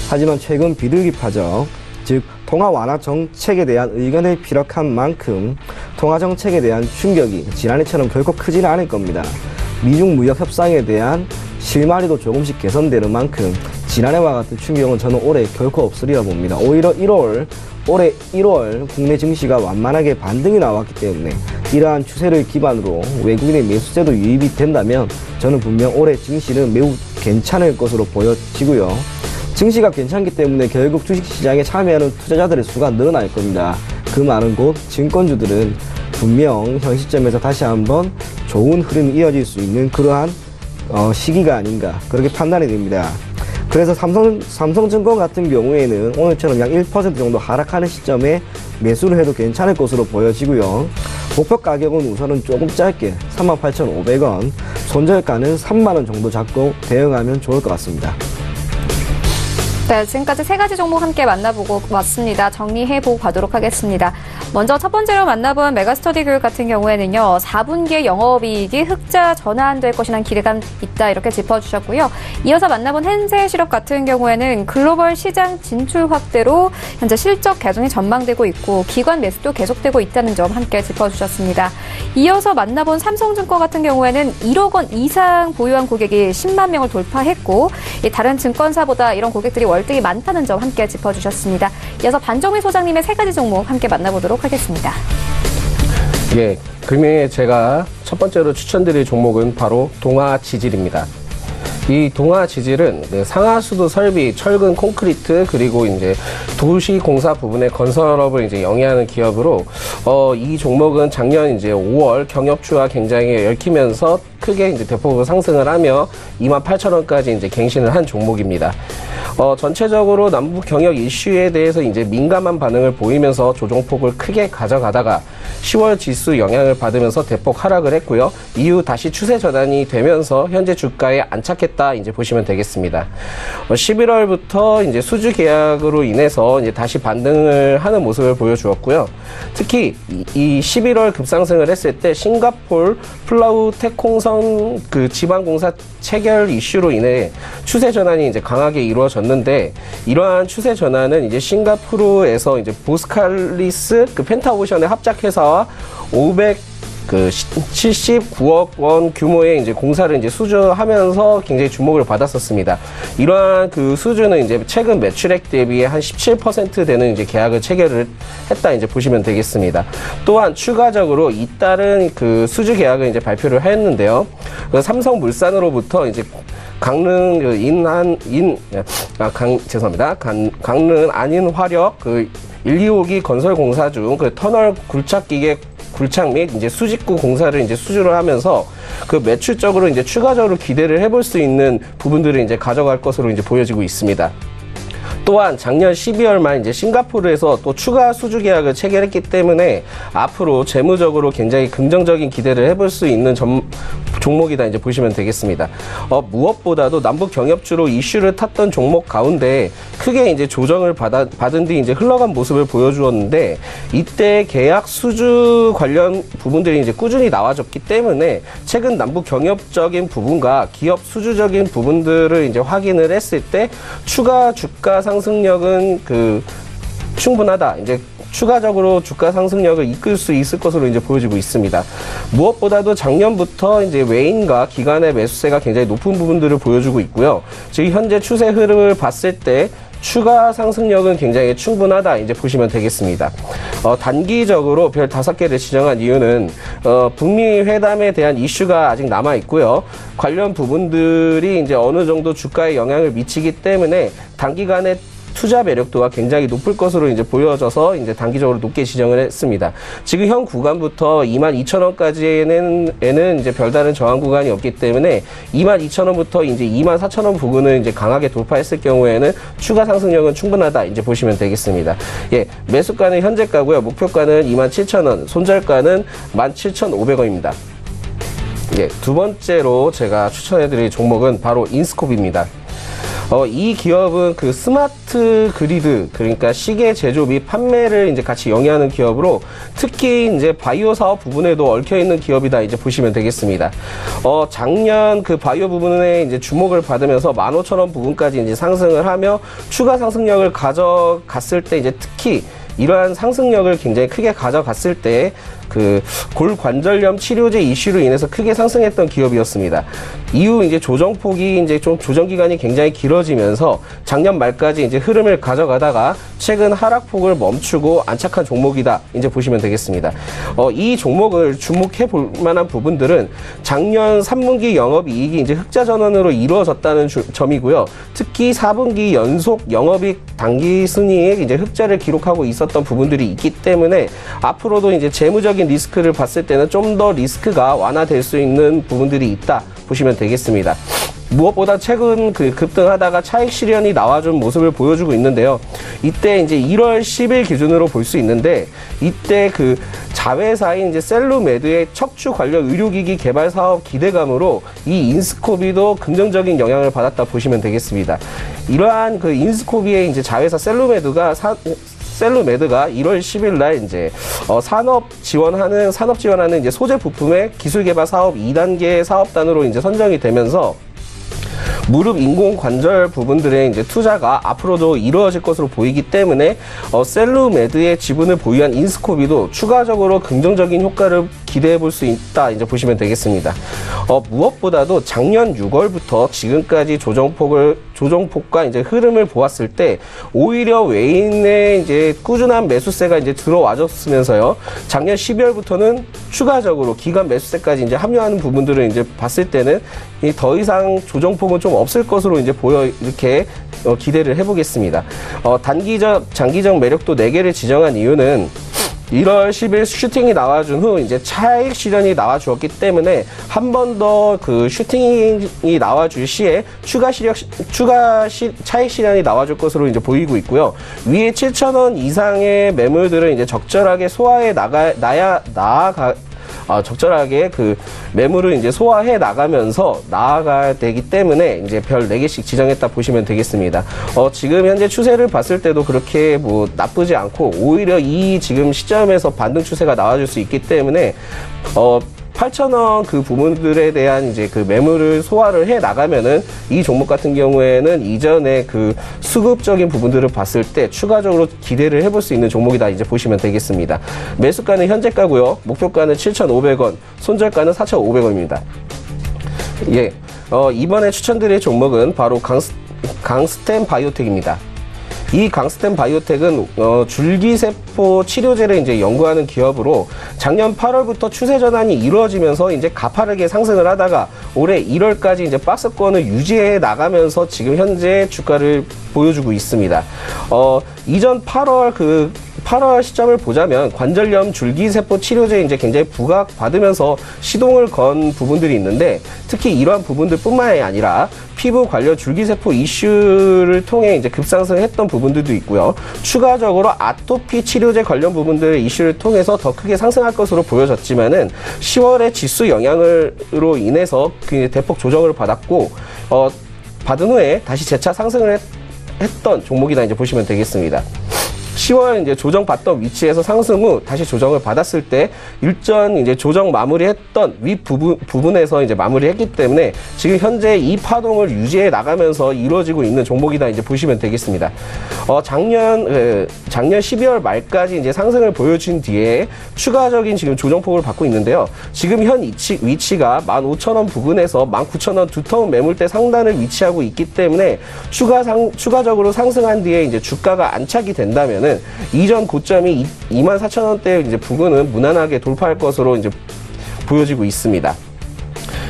하지만 최근 비둘기파적, 즉 통화 완화 정책에 대한 의견을 피력한 만큼 통화 정책에 대한 충격이 지난해처럼 결코 크지는 않을 겁니다. 미중 무역 협상에 대한 실마리도 조금씩 개선되는 만큼 지난해와 같은 충격은 저는 올해 결코 없으리라 봅니다. 오히려 올해 1월 국내 증시가 완만하게 반등이 나왔기 때문에 이러한 추세를 기반으로 외국인의 매수세도 유입이 된다면 저는 분명 올해 증시는 매우 괜찮을 것으로 보여지고요. 증시가 괜찮기 때문에 결국 주식시장에 참여하는 투자자들의 수가 늘어날 겁니다. 그 말은 곧 증권주들은 분명 현 시점에서 다시 한번 좋은 흐름이 이어질 수 있는 그러한 시기가 아닌가 그렇게 판단이 됩니다. 그래서 삼성증권 같은 경우에는 오늘처럼 약 1% 정도 하락하는 시점에 매수를 해도 괜찮을 것으로 보여지고요. 목표 가격은 우선은 조금 짧게 38,500원, 손절가는 3만원 정도 잡고 대응하면 좋을 것 같습니다. 네, 지금까지 3가지 종목 함께 만나보고 왔습니다. 정리해보고 가도록 하겠습니다. 먼저 첫 번째로 만나본 메가스터디 교육 같은 경우에는요, 4분기에 영업이익이 흑자 전환될 것이라는 기대감 있다 이렇게 짚어주셨고요. 이어서 만나본 헨셀실업 같은 경우에는 글로벌 시장 진출 확대로 현재 실적 개선이 전망되고 있고 기관 매수도 계속되고 있다는 점 함께 짚어주셨습니다. 이어서 만나본 삼성증권 같은 경우에는 1억 원 이상 보유한 고객이 10만 명을 돌파했고 다른 증권사보다 이런 고객들이 월등히 많다는 점 함께 짚어주셨습니다. 이어서 반정희 소장님의 3가지 종목 함께 만나보도록 하겠습니다. 예, 금요일에 제가 첫 번째로 추천드릴 종목은 바로 동아지질입니다. 이 동아지질은 상하수도 설비, 철근, 콘크리트 그리고 이제 도시공사 부분의 건설업을 이제 영위하는 기업으로 이 종목은 작년 이제 5월 경협주가 굉장히 얽히면서 크게 이제 대폭으로 상승을 하며 28,000원까지 이제 갱신을 한 종목입니다. 전체적으로 남북 경협 이슈에 대해서 이제 민감한 반응을 보이면서 조정폭을 크게 가져가다가 10월 지수 영향을 받으면서 대폭 하락을 했고요. 이후 다시 추세 전환이 되면서 현재 주가에 안착했다 이제 보시면 되겠습니다. 11월부터 이제 수주 계약으로 인해서 이제 다시 반등을 하는 모습을 보여주었고요. 특히 이 11월 급상승을 했을 때 싱가폴 플라우 태콩선 그 지방공사 체결 이슈로 인해 추세 전환이 이제 강하게 이루어졌는데 이러한 추세 전환은 이제 싱가포르에서 이제 보스칼리스 그 펜타오션의 합작 회사와 그 79억 원 규모의 이제 공사를 이제 수주하면서 굉장히 주목을 받았었습니다. 이러한 그 수주는 이제 최근 매출액 대비에 한 17% 되는 이제 계약을 체결을 했다 이제 보시면 되겠습니다. 또한 추가적으로 잇따른 그 수주 계약을 이제 발표를 했는데요. 그 삼성물산으로부터 이제 강릉 강릉 안인화력 그 1, 2호기 건설 공사 중 그 터널 굴착 및 이제 수직구 공사를 이제 수주를 하면서 그 매출적으로 이제 추가적으로 기대를 해볼 수 있는 부분들을 이제 가져갈 것으로 이제 보여지고 있습니다. 또한 작년 12월 말 이제 싱가포르에서 또 추가 수주 계약을 체결했기 때문에 앞으로 재무적으로 굉장히 긍정적인 기대를 해볼 수 있는 종목이다 이제 보시면 되겠습니다. 무엇보다도 남북 경협주로 이슈를 탔던 종목 가운데 크게 이제 조정을 받은 뒤 이제 흘러간 모습을 보여주었는데 이때 계약 수주 관련 부분들이 이제 꾸준히 나와줬기 때문에 최근 남북 경협적인 부분과 기업 수주적인 부분들을 이제 확인을 했을 때 추가 주가 상승력은 그 충분하다. 이제 추가적으로 주가 상승력을 이끌 수 있을 것으로 이제 보여지고 있습니다. 무엇보다도 작년부터 이제 외인과 기관의 매수세가 굉장히 높은 부분들을 보여주고 있고요. 지금 현재 추세 흐름을 봤을 때 추가 상승력은 굉장히 충분하다 이제 보시면 되겠습니다. 단기적으로 별 5개를 지정한 이유는 북미 회담에 대한 이슈가 아직 남아 있고요. 관련 부분들이 이제 어느 정도 주가에 영향을 미치기 때문에 단기간에 투자 매력도가 굉장히 높을 것으로 이제 보여져서 이제 단기적으로 높게 지정을 했습니다. 지금 현 구간부터 22,000원까지에는 이제 별다른 저항 구간이 없기 때문에 22,000원부터 이제 24,000원 부근을 이제 강하게 돌파했을 경우에는 추가 상승력은 충분하다 이제 보시면 되겠습니다. 예, 매수가는 현재가고요. 목표가는 27,000원, 손절가는 17,500원입니다. 예, 두 번째로 제가 추천해드릴 종목은 바로 인스코비입니다. 이 기업은 그 스마트 그리드, 그러니까 시계 제조 및 판매를 이제 같이 영위하는 기업으로 특히 이제 바이오 사업 부분에도 얽혀 있는 기업이다 이제 보시면 되겠습니다. 작년 그 바이오 부분에 이제 주목을 받으면서 15,000원 부분까지 이제 상승을 하며 추가 상승력을 가져갔을 때 이제 특히 이러한 상승력을 굉장히 크게 가져갔을 때 그 골관절염 치료제 이슈로 인해서 크게 상승했던 기업이었습니다. 이후 이제 조정폭이 이제 좀 조정 기간이 굉장히 길어지면서 작년 말까지 이제 흐름을 가져가다가 최근 하락폭을 멈추고 안착한 종목이다 이제 보시면 되겠습니다. 이 종목을 주목해 볼 만한 부분들은 작년 3분기 영업이익이 이제 흑자 전환으로 이루어졌다는 점이고요. 특히 4분기 연속 영업이익 당기 순이익 이제 흑자를 기록하고 있었던 부분들이 있기 때문에 앞으로도 이제 재무적인 리스크를 봤을 때는 좀 더 리스크가 완화될 수 있는 부분들이 있다 보시면 되겠습니다. 무엇보다 최근 그 급등하다가 차익 실현이 나와준 모습을 보여주고 있는데요. 이때 이제 1월 10일 기준으로 볼 수 있는데 이때 그 자회사인 이제 셀루메드의 척추 관련 의료기기 개발 사업 기대감으로 이 인스코비도 긍정적인 영향을 받았다 보시면 되겠습니다. 이러한 그 인스코비의 이제 자회사 셀루메드가 1월 10일 날 이제 산업 지원하는 이제 소재 부품의 기술 개발 사업 2단계 사업단으로 이제 선정이 되면서 무릎 인공 관절 부분들의 이제 투자가 앞으로도 이루어질 것으로 보이기 때문에 셀루메드의 지분을 보유한 인스코비도 추가적으로 긍정적인 효과를 기대해 볼 수 있다 이제 보시면 되겠습니다. 무엇보다도 작년 6월부터 지금까지 조정폭과 이제 흐름을 보았을 때 오히려 외인의 이제 꾸준한 매수세가 이제 들어와줬으면서요. 작년 12월부터는 추가적으로 기관 매수세까지 이제 합류하는 부분들을 이제 봤을 때는 더 이상 조정폭은 좀 없을 것으로 이제 이렇게 기대를 해보겠습니다. 단기적, 장기적 매력도 4개를 지정한 이유는 1월 10일 슈팅이 나와준 후 이제 차익 실현이 나와주었기 때문에 한 번 더 그 슈팅이 나와줄 시에 차익 실현이 나와줄 것으로 이제 보이고 있고요. 위에 7,000원 이상의 매물들은 이제 적절하게 소화해 적절하게 그 매물을 이제 소화해 나가면서 나아가야 되기 때문에 이제 별 4개씩 지정했다 보시면 되겠습니다. 지금 현재 추세를 봤을 때도 그렇게 뭐 나쁘지 않고 오히려 이 지금 시점에서 반등 추세가 나와줄 수 있기 때문에 8,000원 그 부분들에 대한 이제 그 매물을 소화를 해 나가면은 이 종목 같은 경우에는 이전에 그 수급적인 부분들을 봤을 때 추가적으로 기대를 해볼 수 있는 종목이다 이제 보시면 되겠습니다. 매수가는 현재가고요. 목표가는 7,500원, 손절가는 4,500원입니다. 예, 이번에 추천드릴 종목은 바로 강스템 바이오텍입니다. 이 강스템 바이오텍은 줄기세포 치료제를 이제 연구하는 기업으로 작년 8월부터 추세 전환이 이루어지면서 이제 가파르게 상승을 하다가 올해 1월까지 이제 박스권을 유지해 나가면서 지금 현재 주가를 보여주고 있습니다. 이전 8월 시점을 보자면 관절염 줄기세포 치료제 이제 굉장히 부각받으면서 시동을 건 부분들이 있는데 특히 이러한 부분들뿐만이 아니라 피부 관련 줄기세포 이슈를 통해 이제 급상승했던 부분들도 있고요. 추가적으로 아토피 치료제 관련 부분들의 이슈를 통해서 더 크게 상승할 것으로 보여졌지만은 10월에 지수 영향으로 인해서 대폭 조정을 받았고 받은 후에 다시 재차 상승을 했던 종목이다 이제 보시면 되겠습니다. 10월 이제 조정받던 위치에서 상승 후 다시 조정을 받았을 때 일전 이제 조정 마무리했던 윗 부분에서 이제 마무리했기 때문에 지금 현재 이 파동을 유지해 나가면서 이루어지고 있는 종목이다 이제 보시면 되겠습니다. 작년 12월 말까지 이제 상승을 보여준 뒤에 추가적인 지금 조정폭을 받고 있는데요. 지금 현 위치가 15,000원 부근에서 19,000원 두터운 매물대 상단을 위치하고 있기 때문에 추가적으로 상승한 뒤에 이제 주가가 안착이 된다면은 이전 고점이 24,000원대 이제 부근은 무난하게 돌파할 것으로 이제 보여지고 있습니다.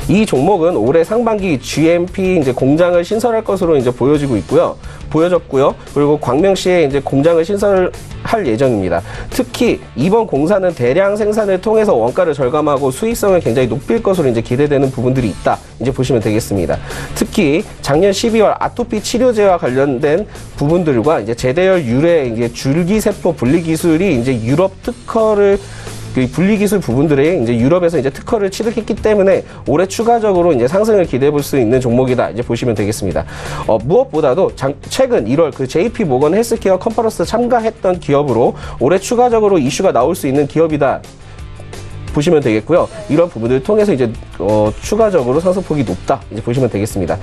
이 종목은 올해 상반기 GMP 이제 공장을 신설할 것으로 이제 보여졌고요. 그리고 광명시에 이제 공장을 신설할 예정입니다. 특히 이번 공사는 대량 생산을 통해서 원가를 절감하고 수익성을 굉장히 높일 것으로 이제 기대되는 부분들이 있다. 이제 보시면 되겠습니다. 특히 작년 12월 아토피 치료제와 관련된 부분들과 이제 제대열 유래 이제 줄기세포 분리 기술이 이제 유럽 특허를 분리기술 부분들이 이제 유럽에서 이제 특허를 취득했기 때문에 올해 추가적으로 이제 상승을 기대해 볼 수 있는 종목이다 이제 보시면 되겠습니다. 무엇보다도 최근 1월 그 JP 모건 헬스케어 컨퍼런스 참가했던 기업으로 올해 추가적으로 이슈가 나올 수 있는 기업이다. 보시면 되겠고요. 이런 부분들을 통해서 이제 추가적으로 상승폭이 높다 이제 보시면 되겠습니다.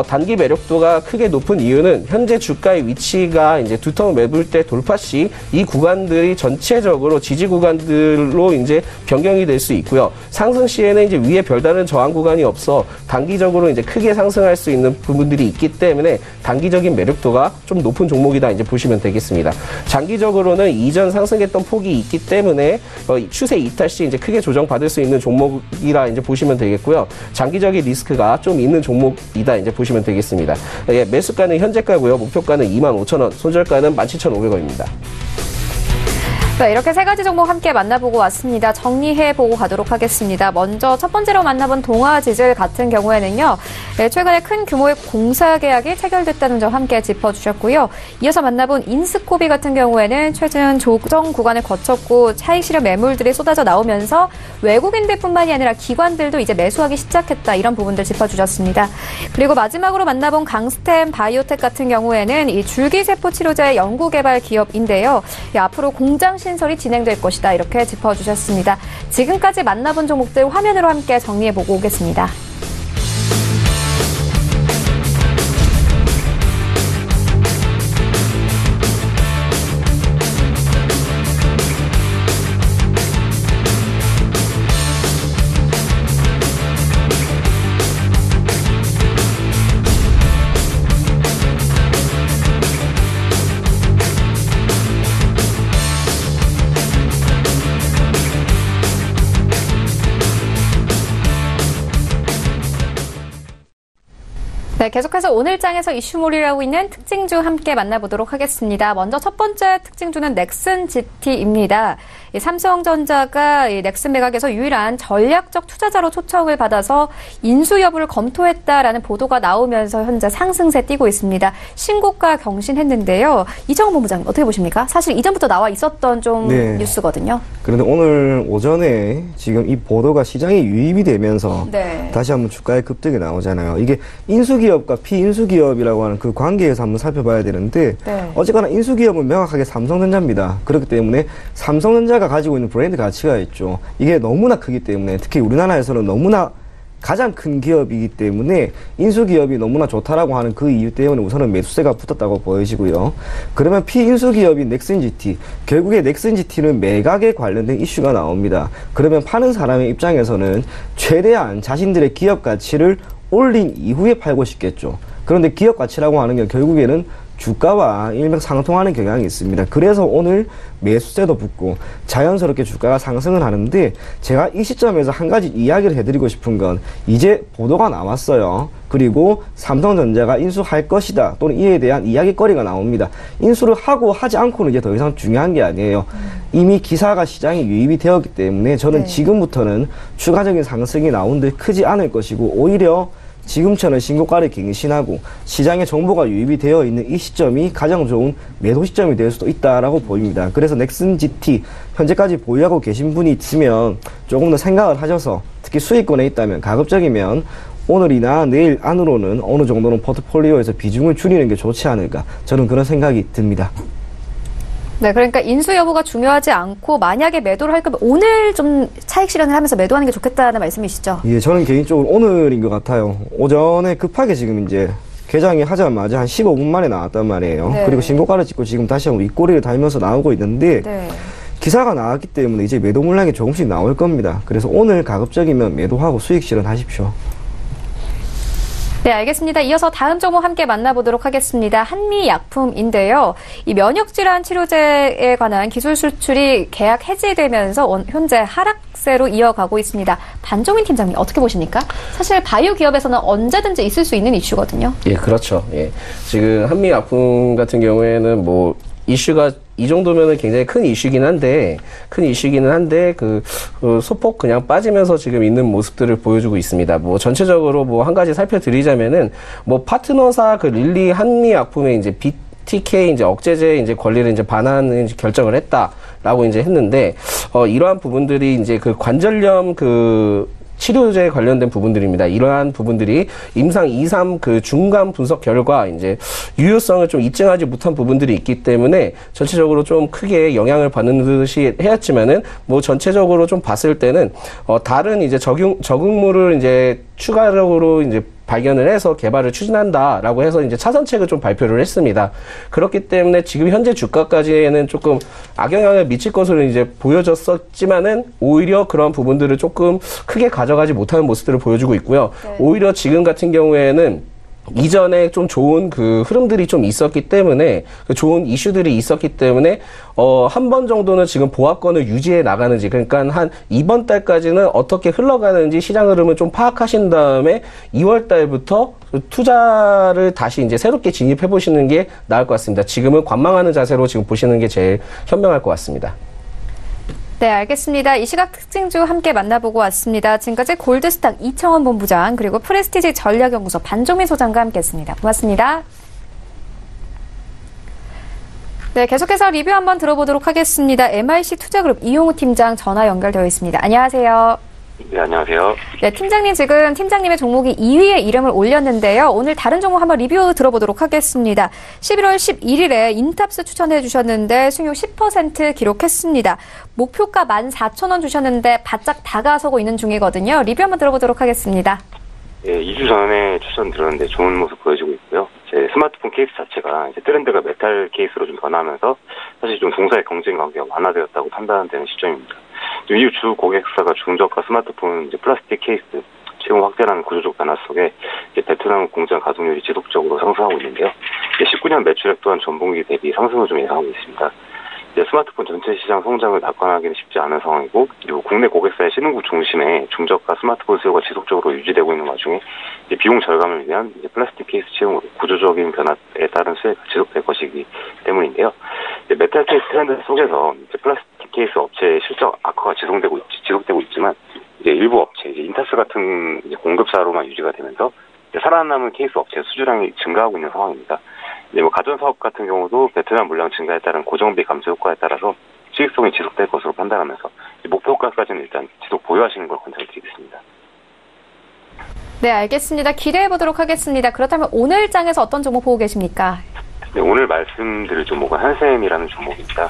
단기 매력도가 크게 높은 이유는 현재 주가의 위치가 이제 두터운 매물대 돌파 시 이 구간들이 전체적으로 지지 구간들로 이제 변경이 될 수 있고요. 상승 시에는 이제 위에 별다른 저항 구간이 없어 단기적으로 이제 크게 상승할 수 있는 부분들이 있기 때문에 단기적인 매력도가 좀 높은 종목이다 이제 보시면 되겠습니다. 장기적으로는 이전 상승했던 폭이 있기 때문에 추세 이탈 시 이제 크게 조정받을 수 있는 종목이라 이제 보시면 되겠고요. 장기적인 리스크가 좀 있는 종목이다 이제 보시면 되겠습니다. 예, 매수가는 현재가고요. 목표가는 25,000원, 손절가는 17,500원입니다. 네, 이렇게 세 가지 종목 함께 만나보고 왔습니다. 정리해보고 가도록 하겠습니다. 먼저 첫 번째로 만나본 동아지질 같은 경우에는요. 네, 최근에 큰 규모의 공사 계약이 체결됐다는 점 함께 짚어주셨고요. 이어서 만나본 인스코비 같은 경우에는 최근 조정 구간을 거쳤고 차익 실현 매물들이 쏟아져 나오면서 외국인들뿐만이 아니라 기관들도 이제 매수하기 시작했다. 이런 부분들 짚어주셨습니다. 그리고 마지막으로 만나본 강스템 바이오텍 같은 경우에는 이 줄기세포 치료제 연구개발 기업인데요. 앞으로 공장 신설이 진행될 것이다. 이렇게 짚어주셨습니다. 지금까지 만나본 종목들 화면으로 함께 정리해보고 오겠습니다. 네, 계속해서 오늘 장에서 이슈몰이라고 있는 특징주 함께 만나보도록 하겠습니다. 먼저 첫 번째 특징주는 넥슨 GT입니다. 삼성전자가 넥슨 매각에서 유일한 전략적 투자자로 초청을 받아서 인수 여부를 검토했다라는 보도가 나오면서 현재 상승세 띄고 있습니다. 신고가 경신했는데요. 이정훈 본부장님 어떻게 보십니까? 사실 이전부터 나와 있었던 좀 뉴스거든요. 그런데 오늘 오전에 지금 이 보도가 시장에 유입이 되면서 다시 한번 주가의 급등이 나오잖아요. 이게 인수기업과 피인수기업이라고 하는 그 관계에서 한번 살펴봐야 되는데 어쨌거나 인수기업은 명확하게 삼성전자입니다. 그렇기 때문에 삼성전자가 회사가 가지고 있는 브랜드 가치가 있죠. 이게 너무나 크기 때문에 특히 우리나라에서는 너무나 가장 큰 기업이기 때문에 인수기업이 너무나 좋다라고 하는 그 이유 때문에 우선은 매수세가 붙었다고 보여지고요. 그러면 피인수기업인 넥슨GT, 결국에 넥슨GT는 매각에 관련된 이슈가 나옵니다. 그러면 파는 사람의 입장에서는 최대한 자신들의 기업 가치를 올린 이후에 팔고 싶겠죠. 그런데 기업 가치라고 하는 게 결국에는 주가와 일맥상통하는 경향이 있습니다. 그래서 오늘 매수세도 붙고 자연스럽게 주가가 상승을 하는데, 제가 이 시점에서 한 가지 이야기를 해드리고 싶은 건, 이제 보도가 나왔어요. 그리고 삼성전자가 인수할 것이다, 또는 이에 대한 이야기거리가 나옵니다. 인수를 하고 하지 않고는 이제 더 이상 중요한 게 아니에요. 이미 기사가 시장에 유입이 되었기 때문에 저는 지금부터는 추가적인 상승이 나온들 크지 않을 것이고, 오히려 지금처럼 신고가를 갱신하고 시장에 정보가 유입이 되어 있는 이 시점이 가장 좋은 매도 시점이 될 수도 있다라고 보입니다. 그래서 넥슨GT 현재까지 보유하고 계신 분이 있으면 조금 더 생각을 하셔서, 특히 수익권에 있다면 가급적이면 오늘이나 내일 안으로는 어느 정도는 포트폴리오에서 비중을 줄이는 게 좋지 않을까, 저는 그런 생각이 듭니다. 네, 그러니까 인수 여부가 중요하지 않고 만약에 매도를 할 거면 오늘 좀 차익 실현을 하면서 매도하는 게 좋겠다는 말씀이시죠? 예, 저는 개인적으로 오늘인 것 같아요. 오전에 급하게 지금 이제 개장이 하자마자 한 15분 만에 나왔단 말이에요. 네. 그리고 신고가를 찍고 지금 다시 한번 윗꼬리를 달면서 나오고 있는데, 네. 기사가 나왔기 때문에 이제 매도 물량이 조금씩 나올 겁니다. 그래서 오늘 가급적이면 매도하고 수익 실현하십시오. 네, 알겠습니다. 이어서 다음 종목 함께 만나보도록 하겠습니다. 한미약품인데요. 이 면역질환 치료제에 관한 기술 수출이 계약 해지되면서 현재 하락세로 이어가고 있습니다. 반종인 팀장님, 어떻게 보십니까? 사실 바이오 기업에서는 언제든지 있을 수 있는 이슈거든요. 예, 그렇죠. 예. 지금 한미약품 같은 경우에는 뭐 이슈가 이 정도면은 굉장히 큰 이슈긴 한데, 그 소폭 그냥 빠지면서 지금 있는 모습들을 보여주고 있습니다. 뭐 전체적으로 뭐 한 가지 살펴드리자면은, 뭐 파트너사 그 릴리 한미약품의 이제 BTK 이제 억제제 이제 권리를 이제 반환을 결정을 했다라고 이제 했는데, 이러한 부분들이 이제 그 관절염 치료제에 관련된 부분들입니다. 이러한 부분들이 임상 2, 3 그 중간 분석 결과 이제 유효성을 좀 입증하지 못한 부분들이 있기 때문에 전체적으로 좀 크게 영향을 받는 듯이 해왔지만은, 뭐 전체적으로 좀 봤을 때는 다른 이제 적응물을 이제 추가적으로 이제 발견을 해서 개발을 추진한다라고 해서 이제 차선책을 좀 발표를 했습니다. 그렇기 때문에 지금 현재 주가까지는 조금 악영향을 미칠 것으로 이제 보여졌었지만은, 오히려 그런 부분들을 조금 크게 가져가지 못하는 모습들을 보여주고 있고요. 네. 오히려 지금 같은 경우에는 이전에 좀 좋은 그 흐름들이 좀 있었기 때문에, 좋은 이슈들이 있었기 때문에, 한 번 정도는 지금 보합권을 유지해 나가는지, 그러니까 한 이번 달까지는 어떻게 흘러가는지 시장 흐름을 좀 파악하신 다음에 2월 달부터 투자를 다시 이제 새롭게 진입해 보시는 게 나을 것 같습니다. 지금은 관망하는 자세로 지금 보시는 게 제일 현명할 것 같습니다. 네, 알겠습니다. 이 시각 특징주 함께 만나보고 왔습니다. 지금까지 골드스탁 이청원 본부장, 그리고 프레스티지 전략연구소 반종민 소장과 함께했습니다. 고맙습니다. 네, 계속해서 리뷰 한번 들어보도록 하겠습니다. MIC 투자그룹 이용우 팀장 전화 연결되어 있습니다. 안녕하세요. 네, 안녕하세요. 네, 팀장님, 지금 팀장님의 종목이 2위에 이름을 올렸는데요. 오늘 다른 종목 한번 리뷰 들어보도록 하겠습니다. 11월 11일에 인탑스 추천해 주셨는데 수익률 10% 기록했습니다. 목표가 14,000원 주셨는데 바짝 다가서고 있는 중이거든요. 리뷰 한번 들어보도록 하겠습니다. 네, 2주 전에 추천드렸는데 좋은 모습 보여주고 있고요. 제 스마트폰 케이스 자체가 이제 트렌드가 메탈 케이스로 좀 변하면서 사실 좀 동사의 경쟁 관계가 완화되었다고 판단되는 시점입니다. 이후 주 고객사가 중저가 스마트폰 이제 플라스틱 케이스 채용 확대라는 구조적 변화 속에 이제 베트남 공장 가동률이 지속적으로 상승하고 있는데요. 19년 매출액 또한 전분기 대비 상승을 좀 예상하고 있습니다. 이제 스마트폰 전체 시장 성장을 낙관하기는 쉽지 않은 상황이고, 그리고 국내 고객사의 신흥국 중심의 중저가 스마트폰 수요가 지속적으로 유지되고 있는 와중에 이제 비용 절감을 위한 이제 플라스틱 케이스 채용으로 구조적인 변화에 따른 수혜가 지속될 것이기 때문인데요. 이제 메탈 케이스 트렌드 속에서 이제 플라스틱 케이스 업체의 실적 악화가 지속되고 있지만, 이제 일부 업체, 이제 인타스 같은 이제 공급사로만 유지가 되면서 이제 살아남은 케이스 업체 수주량이 증가하고 있는 상황입니다. 이제 뭐 가전 사업 같은 경우도 베트남 물량 증가에 따른 고정비 감소 효과에 따라서 수익성이 지속될 것으로 판단하면서 목표가까지는 일단 지속 보유하시는 걸 권장드리겠습니다. 네, 알겠습니다. 기대해 보도록 하겠습니다. 그렇다면 오늘 장에서 어떤 종목 보고 계십니까? 네, 오늘 말씀드릴 종목은 한샘이라는 종목입니다.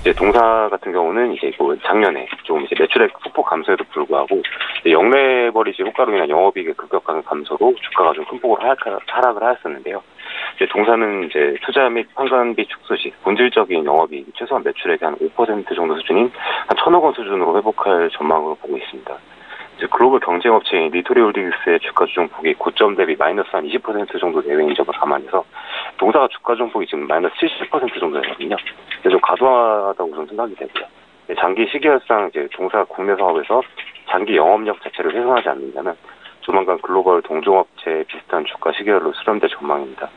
이제 동사 같은 경우는 이제 작년에 좀 이제 매출액 소폭 감소에도 불구하고 영래버리지 효과로 인한 영업이익의 급격한 감소로 주가가 좀 큰 폭으로 하락을 하였었는데요. 이제 동사는 이제 투자 및 환관비 축소 시 본질적인 영업이익 최소한 매출액의 한 5% 정도 수준인 한 1,000억 원 수준으로 회복할 전망으로 보고 있습니다. 이제 글로벌 경쟁업체인 리토리홀딩스의 주가 조정폭이 고점 대비 마이너스 한 20% 정도 내외인 점을 감안해서 동사가 주가 조정폭이 지금 마이너스 70% 정도 되거든요. 그래서 좀 과도하다고 좀 생각이 되고요. 장기 시계열상 이제 동사 국내 사업에서 장기 영업력 자체를 훼손하지 않는다면 조만간 글로벌 동종업체 비슷한 주가 시계열로 수렴될 전망입니다.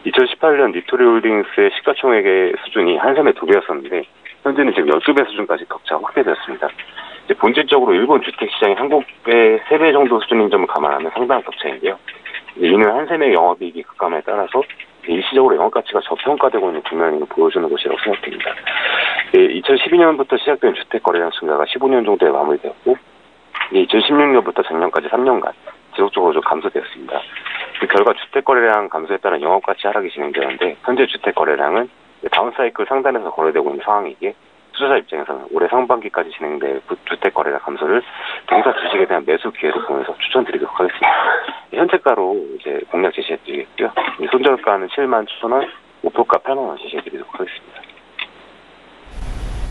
2018년 리토리홀딩스의 시가총액의 수준이 한샘의 2배였었는데 현재는 지금 12배 수준까지 격차가 확대되었습니다. 이제 본질적으로 일본 주택시장이 한국의 3배 정도 수준인 점을 감안하면 상당한 격차인데요. 이는 한샘의 영업이익이 급감에 따라서 일시적으로 영업가치가 저평가되고 있는 국면을 보여주는 것이라고 생각됩니다. 2012년부터 시작된 주택거래량 증가가 15년 정도에 마무리되었고 2016년부터 작년까지 3년간 지속적으로 좀 감소되었습니다. 그 결과 주택거래량 감소에 따른 영업가치 하락이 진행되는데 현재 주택거래량은 다운사이클 상단에서 거래되고 있는 상황이기에 투자자 입장에서는 올해 상반기까지 진행될 주택거래량 감소를 동사 주식에 대한 매수 기회로 보면서 추천드리도록 하겠습니다. 현재가로 이제 공략 제시해드리겠고요. 손절가는 71,000원, 목표가 8만 원 제시해드리도록 하겠습니다.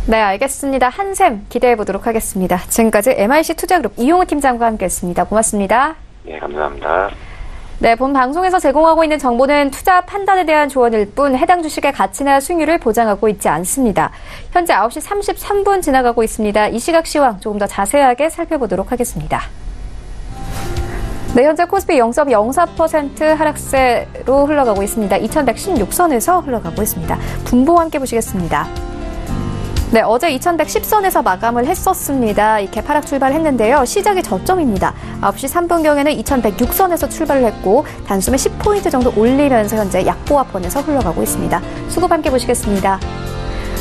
네, 알겠습니다. 한샘 기대해보도록 하겠습니다. 지금까지 MIC 투자그룹 이용우 팀장과 함께했습니다. 고맙습니다. 네, 감사합니다. 네, 본 방송에서 제공하고 있는 정보는 투자 판단에 대한 조언일 뿐 해당 주식의 가치나 수익률을 보장하고 있지 않습니다. 현재 9시 33분 지나가고 있습니다. 이 시각 시황 조금 더 자세하게 살펴보도록 하겠습니다. 네, 현재 코스피 0.04% 하락세로 흘러가고 있습니다. 2116선에서 흘러가고 있습니다. 분보 함께 보시겠습니다. 네, 어제 2110선에서 마감을 했었습니다. 이 개파락 출발했는데요. 시작이 저점입니다. 9시 3분경에는 2106선에서 출발을 했고 단숨에 10포인트 정도 올리면서 현재 약보합권에서 흘러가고 있습니다. 수급 함께 보시겠습니다.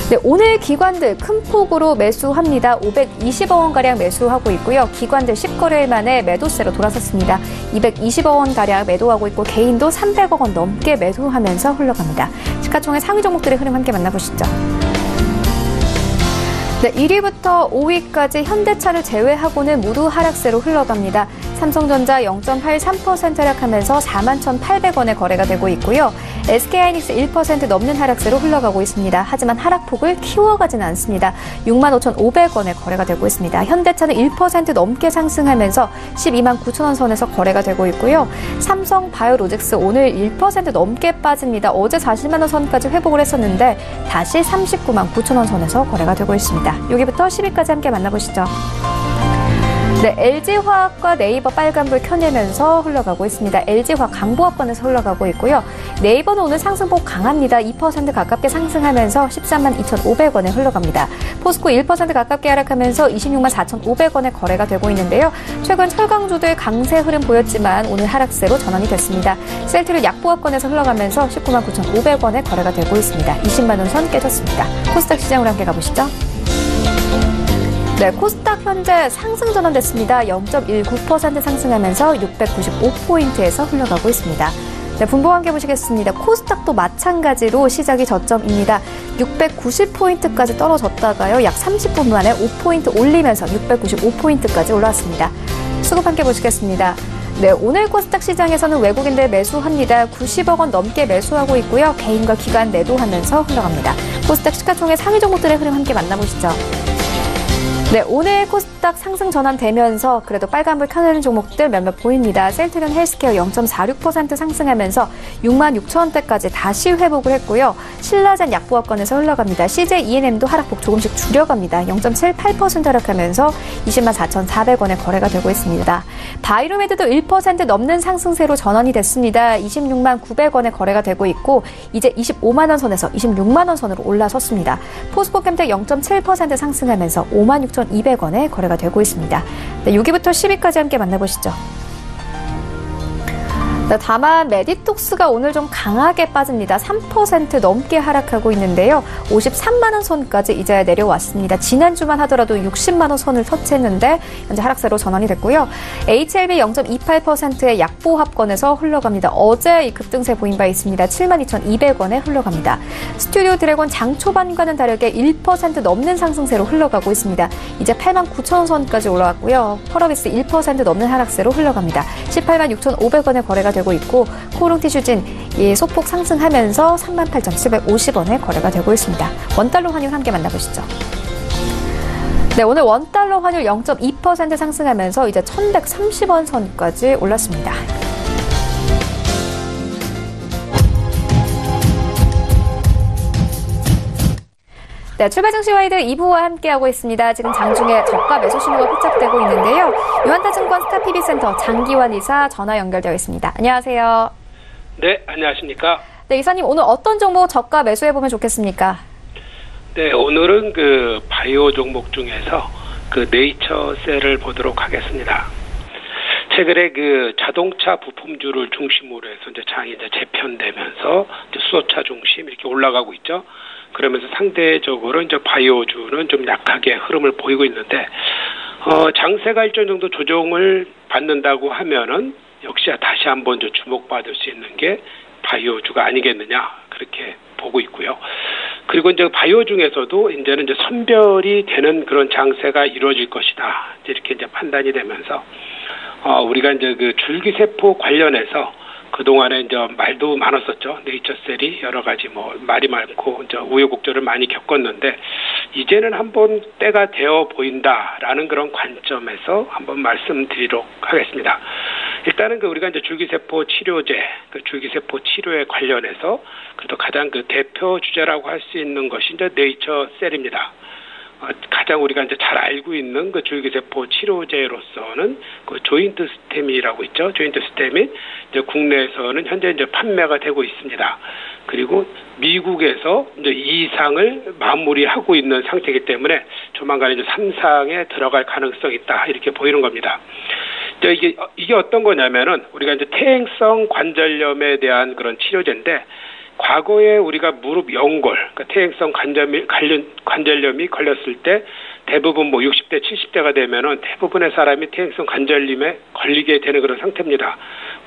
네, 오늘 기관들 큰 폭으로 매수합니다. 520억 원가량 매수하고 있고요. 기관들 10거래일 만에 매도세로 돌아섰습니다. 220억 원가량 매도하고 있고 개인도 300억 원 넘게 매도하면서 흘러갑니다. 시가총액 상위 종목들의 흐름 함께 만나보시죠. 네, 1위부터 5위까지 현대차를 제외하고는 모두 하락세로 흘러갑니다. 삼성전자 0.83% 하락하면서 41,800원에 거래가 되고 있고요. SK하이닉스 1% 넘는 하락세로 흘러가고 있습니다. 하지만 하락폭을 키워가지는 않습니다. 65,500원에 거래가 되고 있습니다. 현대차는 1% 넘게 상승하면서 129,000원 선에서 거래가 되고 있고요. 삼성바이오로직스 오늘 1% 넘게 빠집니다. 어제 40만 원 선까지 회복을 했었는데 다시 399,000원 선에서 거래가 되고 있습니다. 여기부터 10위까지 함께 만나보시죠. 네, LG화학과 네이버 빨간불 켜내면서 흘러가고 있습니다. LG화학 강보합권에서 흘러가고 있고요. 네이버는 오늘 상승폭 강합니다. 2% 가깝게 상승하면서 132,500원에 흘러갑니다. 포스코 1% 가깝게 하락하면서 264,500원에 거래가 되고 있는데요. 최근 철강주들 강세 흐름 보였지만 오늘 하락세로 전환이 됐습니다. 셀트리 약보합권에서 흘러가면서 199,500원에 거래가 되고 있습니다. 20만 원 선 깨졌습니다. 코스닥 시장으로 함께 가보시죠. 네, 코스닥 현재 상승 전환됐습니다. 0.19% 상승하면서 695포인트에서 흘러가고 있습니다. 네, 분보 함께 보시겠습니다. 코스닥도 마찬가지로 시작이 저점입니다. 690포인트까지 떨어졌다가요. 약 30분 만에 5포인트 올리면서 695포인트까지 올라왔습니다. 수급 함께 보시겠습니다. 네, 오늘 코스닥 시장에서는 외국인들 매수합니다. 90억 원 넘게 매수하고 있고요. 개인과 기관 매도하면서 흘러갑니다. 코스닥 시가총액 상위 종목들의 흐름 함께 만나보시죠. 네, 오늘 코스닥 상승 전환되면서 그래도 빨간불 켜내는 종목들 몇몇 보입니다. 셀트리온 헬스케어 0.46% 상승하면서 66,000원대까지 다시 회복을 했고요. 신라젠 약보합권에서 흘러갑니다. CJ E&M도 하락폭 조금씩 줄여갑니다. 0.78% 하락하면서 204,400원에 거래가 되고 있습니다. 바이로메드도 1% 넘는 상승세로 전환이 됐습니다. 269,900원에 거래가 되고 있고 이제 25만 원 선에서 26만 원 선으로 올라섰습니다. 포스코캠텍 0.7% 상승하면서 56,200원에 거래가 되고 있습니다. 네, 6위부터 10위까지 함께 만나보시죠. 네, 다만 메디톡스가 오늘 좀 강하게 빠집니다. 3% 넘게 하락하고 있는데요. 53만 원 선까지 이제 내려왔습니다. 지난주만 하더라도 60만 원 선을 터치했는데 현재 하락세로 전환이 됐고요. HLB 0.28%의 약보합권에서 흘러갑니다. 어제 이 급등세 보인 바 있습니다. 72,200원에 흘러갑니다. 스튜디오 드래곤 장 초반과는 다르게 1% 넘는 상승세로 흘러가고 있습니다. 이제 89,000원 선까지 올라왔고요. 펄어비스 1% 넘는 하락세로 흘러갑니다. 186,500원에 거래가 되고 있고 코오롱 티슈진 소폭 상승하면서 38,750원에 거래가 되고 있습니다. 원달러 환율 함께 만나보시죠. 네, 오늘 원달러 환율 0.2% 상승하면서 이제 1,130원 선까지 올랐습니다. 네, 출발 증시 와이드 2부와 함께하고 있습니다. 지금 장중에 저가 매수 신호가 포착되고 있는데요. 유한타증권 스타PB센터 장기환 이사 전화 연결되어 있습니다. 안녕하세요. 네, 안녕하십니까. 네, 이사님 오늘 어떤 종목 저가 매수해보면 좋겠습니까? 네, 오늘은 바이오 종목 중에서 네이처셀을 보도록 하겠습니다. 최근에 자동차 부품주를 중심으로 해서 이제 장이 이제 재편되면서 이제 수소차 중심 이렇게 올라가고 있죠. 그러면서 상대적으로 이제 바이오주는 좀 약하게 흐름을 보이고 있는데, 장세가 일정 정도 조정을 받는다고 하면은 역시 다시 한번 주목받을 수 있는 게 바이오주가 아니겠느냐, 그렇게 보고 있고요. 그리고 이제 바이오 중에서도 이제는 이제 선별이 되는 그런 장세가 이루어질 것이다, 이렇게 이제 판단이 되면서, 우리가 이제 줄기세포 관련해서 그동안에 이제 말도 많았었죠. 네이처셀이 여러 가지 말이 많고 이제 우여곡절을 많이 겪었는데, 이제는 한번 때가 되어 보인다라는 그런 관점에서 한번 말씀드리도록 하겠습니다. 일단은 우리가 이제 줄기세포 치료제, 줄기세포 치료에 관련해서 그래도 가장 대표 주제라고 할 수 있는 것이 이제 네이처셀입니다. 가장 우리가 이제 잘 알고 있는 줄기세포 치료제로서는 조인트 스템이라고 있죠. 조인트 스템이 이제 국내에서는 현재 이제 판매가 되고 있습니다. 그리고 미국에서 이제 2상을 마무리하고 있는 상태이기 때문에 조만간 이제 3상에 들어갈 가능성이 있다, 이렇게 보이는 겁니다. 이게 어떤 거냐면은 우리가 이제 퇴행성 관절염에 대한 그런 치료제인데, 과거에 우리가 무릎 연골, 퇴행성 관절염이 걸렸을 때 대부분 60대, 70대가 되면은 대부분의 사람이 퇴행성 관절염에 걸리게 되는 그런 상태입니다.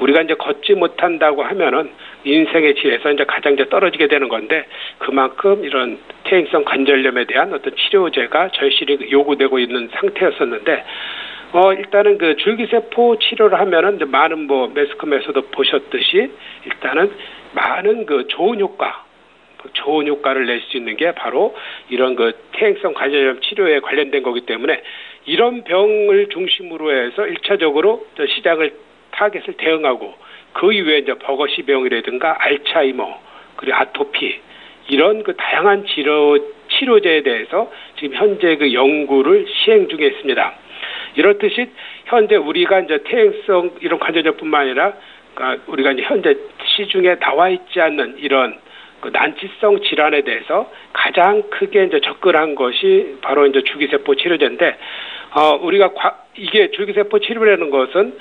우리가 이제 걷지 못한다고 하면은 인생의 질에서 이제 가장 이제 떨어지게 되는 건데, 그만큼 이런 퇴행성 관절염에 대한 어떤 치료제가 절실히 요구되고 있는 상태였었는데, 일단은 줄기세포 치료를 하면은 이제 많은 매스컴에서도 보셨듯이 일단은 많은 좋은 효과를 낼 수 있는 게 바로 이런 퇴행성 관절염 치료에 관련된 거기 때문에, 이런 병을 중심으로 해서 1차적으로 시장을 타겟을 대응하고, 그 이외에 이제 버거시 병이라든가 알츠하이머, 그리고 아토피, 이런 다양한 치료제에 대해서 지금 현재 연구를 시행 중에 있습니다. 이렇듯이 현재 우리가 이제 퇴행성 이런 관절염뿐만 아니라 우리가 이제 현재 시중에 나와 있지 않는 이런 난치성 질환에 대해서 가장 크게 이제 접근한 것이 바로 이제 줄기세포 치료제인데, 우리가 이게 줄기세포 치료라는 것은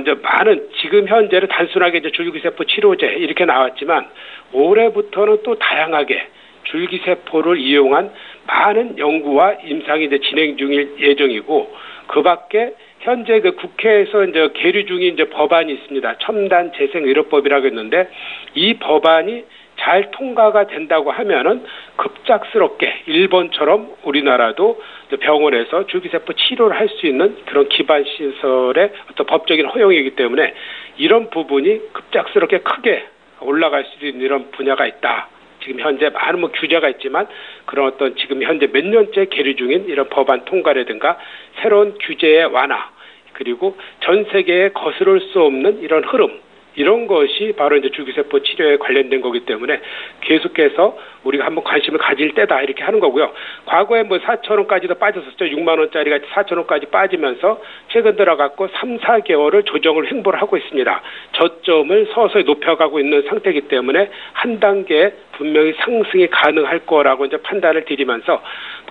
이제 많은 지금 현재는 단순하게 이제 줄기세포 치료제 이렇게 나왔지만, 올해부터는 또 다양하게 줄기세포를 이용한 많은 연구와 임상이 이제 진행 중일 예정이고, 그 밖에 현재 국회에서 이제 계류 중인 이제 법안이 있습니다. 첨단 재생의료법이라고 했는데, 이 법안이 잘 통과가 된다고 하면은 급작스럽게 일본처럼 우리나라도 병원에서 줄기세포 치료를 할 수 있는 그런 기반 시설의 어떤 법적인 허용이기 때문에, 이런 부분이 급작스럽게 크게 올라갈 수 있는 이런 분야가 있다. 지금 현재 많은 규제가 있지만, 그런 어떤 지금 현재 몇 년째 계류 중인 이런 법안 통과라든가 새로운 규제의 완화, 그리고 전 세계에 거스를 수 없는 이런 흐름, 이런 것이 바로 이제 줄기세포 치료에 관련된 거기 때문에 계속해서 우리가 한번 관심을 가질 때다, 이렇게 하는 거고요. 과거에 4,000원까지도 빠졌었죠. 6만 원짜리가 4,000원까지 빠지면서 최근 들어갔고 3, 4개월을 조정을 횡보를 하고 있습니다. 저점을 서서히 높여가고 있는 상태이기 때문에 한 단계 분명히 상승이 가능할 거라고 이제 판단을 드리면서,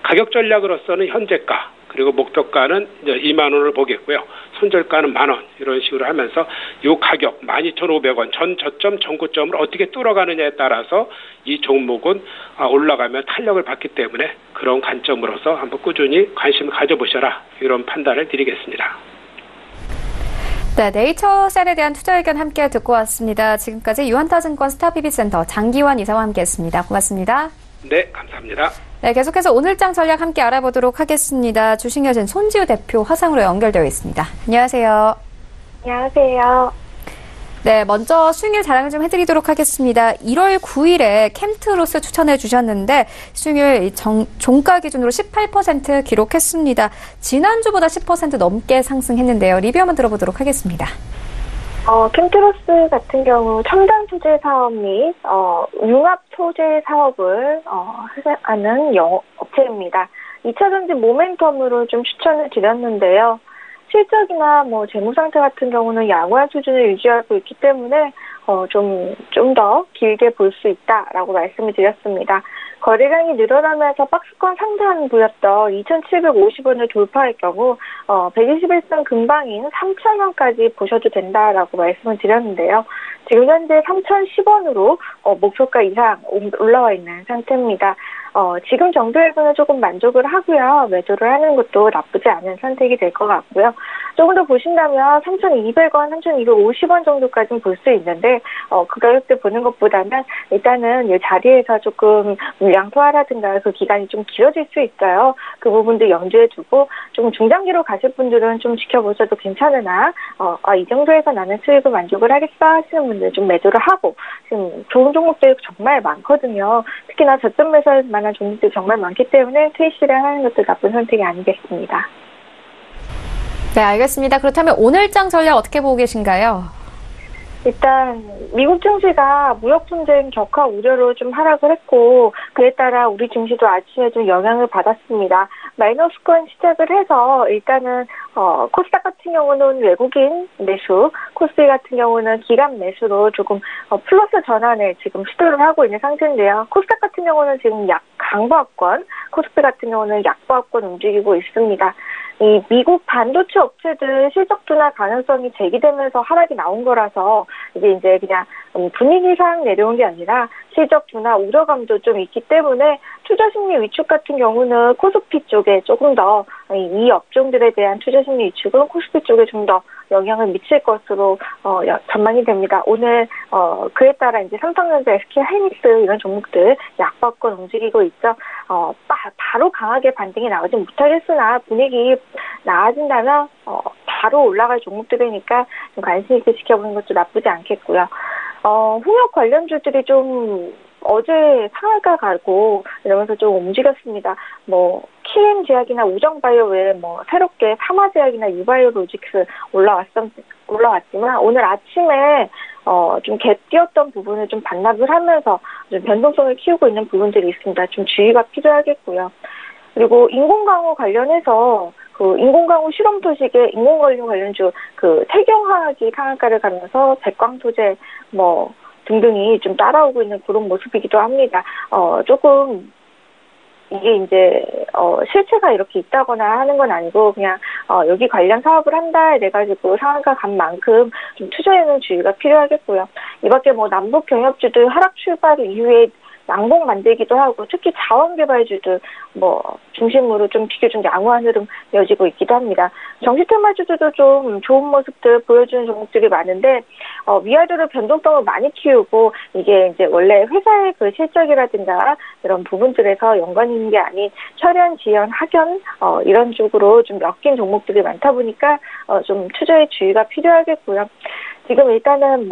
가격 전략으로서는 현재가 그리고 목표가는 이제 2만 원을 보겠고요. 손절가는 10,000원 이런 식으로 하면서 이 가격 12,500원 전 저점 전고점을 어떻게 뚫어가느냐에 따라서 이 종목은 올라가면 탄력을 받기 때문에 그런 관점으로서 한번 꾸준히 관심을 가져보셔라 이런 판단을 드리겠습니다. 네, 네이처셀에 대한 투자 의견 함께 듣고 왔습니다. 지금까지 유한타증권 스타비비센터 장기환 이사와 함께했습니다. 고맙습니다. 네, 감사합니다. 네, 계속해서 오늘장 전략 함께 알아보도록 하겠습니다. 주식여신 손지우 대표 화상으로 연결되어 있습니다. 안녕하세요. 안녕하세요. 네, 먼저 수익률 자랑을 좀 해드리도록 하겠습니다. 1월 9일에 캠트로스 추천해 주셨는데 수익률 종가 기준으로 18% 기록했습니다. 지난주보다 10% 넘게 상승했는데요. 리뷰 한번 들어보도록 하겠습니다. 캠트로스 같은 경우 첨단 소재 사업 및 융합 소재 사업을 하는 업체입니다. 2차전지 모멘텀으로 좀 추천을 드렸는데요. 실적이나 재무 상태 같은 경우는 양호한 수준을 유지하고 있기 때문에 좀 더 길게 볼 수 있다라고 말씀을 드렸습니다. 거래량이 늘어나면서 박스권 상단부였던 2,750원을 돌파할 경우 121선 근방인 3,000원까지 보셔도 된다라고 말씀을 드렸는데요. 지금 현재 3,010원으로 목표가 이상 올라와 있는 상태입니다. 지금 정도에서는 조금 만족을 하고요. 매도를 하는 것도 나쁘지 않은 선택이 될 것 같고요. 조금 더 보신다면 3,200원, 3,250원 정도까지는 볼 수 있는데 그 가격대 보는 것보다는 일단은 이 자리에서 조금 물량 소화라든가 그 기간이 좀 길어질 수 있어요. 그 부분도 염두에 두고 좀 중장기로 가실 분들은 좀 지켜보셔도 괜찮으나 이 정도에서 나는 수익을 만족을 하겠어 하시는 분들 좀 매도를 하고 지금 좋은 종목들이 정말 많거든요. 특히나 저점 매수할 만한 종목들이 정말 많기 때문에 트윗 실행하는 것도 나쁜 선택이 아니겠습니다. 네, 알겠습니다. 그렇다면 오늘장 전략 어떻게 보고 계신가요? 일단 미국 증시가 무역 분쟁 격화 우려로 좀 하락을 했고 그에 따라 우리 증시도 아침에 좀 영향을 받았습니다. 마이너스권 시작을 해서 일단은 코스닥 같은 경우는 외국인 매수, 코스피 같은 경우는 기관 매수로 조금 플러스 전환에 지금 시도를 하고 있는 상태인데요. 코스닥 같은 경우는 지금 강보합권, 코스피 같은 경우는 약보합권 움직이고 있습니다. 이 미국 반도체 업체들 실적 둔화 가능성이 제기되면서 하락이 나온 거라서 이게 이제 그냥 분위기상 내려온 게 아니라 실적 둔화 우려감도 좀 있기 때문에 투자 심리 위축 같은 경우는 코스피 쪽에 조금 더 이 업종들에 대한 투자 심리 위축은 코스피 쪽에 좀 더 영향을 미칠 것으로 전망이 됩니다. 오늘 그에 따라 이제 삼성전자, SK 하이닉스 이런 종목들 약보합권 움직이고 있죠. 바로 강하게 반등이 나오지 못하겠으나 분위기 나아진다면 바로 올라갈 종목들이니까 좀 관심 있게 지켜보는 것도 나쁘지 않겠고요. 홍역 관련주들이 좀 어제 상한가 가고 이러면서 좀 움직였습니다. 키엠 제약이나 우정바이오 외에 새롭게 파마 제약이나 유바이오로직스 올라왔지만 오늘 아침에 좀 갭 뛰었던 부분을 좀 반납을 하면서 좀 변동성을 키우고 있는 부분들이 있습니다. 좀 주의가 필요하겠고요. 그리고 인공강우 관련해서 인공강우 실험 소식에 인공강우 관련주 태경화학이 상한가를 가면서 백광소재 등등이 좀 따라오고 있는 그런 모습이기도 합니다. 조금 이게 이제 실체가 이렇게 있다거나 하는 건 아니고 그냥 여기 관련 사업을 한다 이래가지고 상한가 간 만큼 좀 투자에는 주의가 필요하겠고요. 이밖에 남북 경협주들 하락 출발 이후에 양봉 만들기도 하고 특히 자원개발주들 중심으로 좀 비교적 양호한 흐름 이어지고 있기도 합니다. 정시테마주들도 좀 좋은 모습들 보여주는 종목들이 많은데 위아래로 변동성을 많이 키우고 이게 이제 원래 회사의 그 실적이라든가 이런 부분들에서 연관이 있는 게 아닌 철연, 지연, 학연 이런 쪽으로 좀 엮인 종목들이 많다 보니까 좀 투자에 주의가 필요하겠고요. 지금 일단은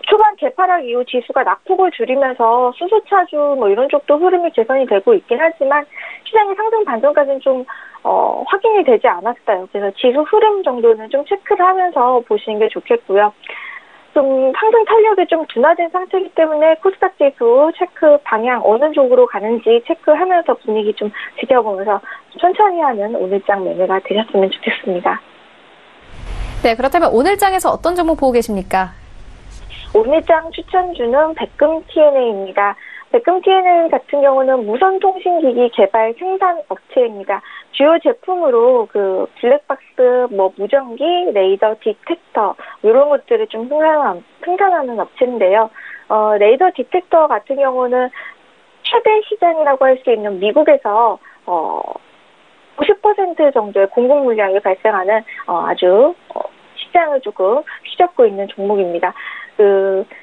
초반 개파락 이후 지수가 낙폭을 줄이면서 수소차주 이런 쪽도 흐름이 개선이 되고 있긴 하지만 시장의 상승 반전까지는 좀 확인이 되지 않았어요. 그래서 지수 흐름 정도는 좀 체크를 하면서 보시는 게 좋겠고요. 좀 상승 탄력이 좀 둔화된 상태이기 때문에 코스닥 지수 체크 방향 어느 쪽으로 가는지 체크하면서 분위기 좀 지켜보면서 천천히 하는 오늘장 매매가 되셨으면 좋겠습니다. 네, 그렇다면 오늘장에서 어떤 종목 보고 계십니까? 오늘장 추천주는 백금 T&A입니다. 베컴 TNL 같은 경우는 무선통신기기 개발 생산 업체입니다. 주요 제품으로 그 블랙박스, 무전기, 레이더 디텍터 이런 것들을 좀 생산하는 업체인데요. 레이더 디텍터 같은 경우는 최대 시장이라고 할 수 있는 미국에서 50% 정도의 공급 물량이 발생하는 아주 시장을 조금 휘젓고 있는 종목입니다.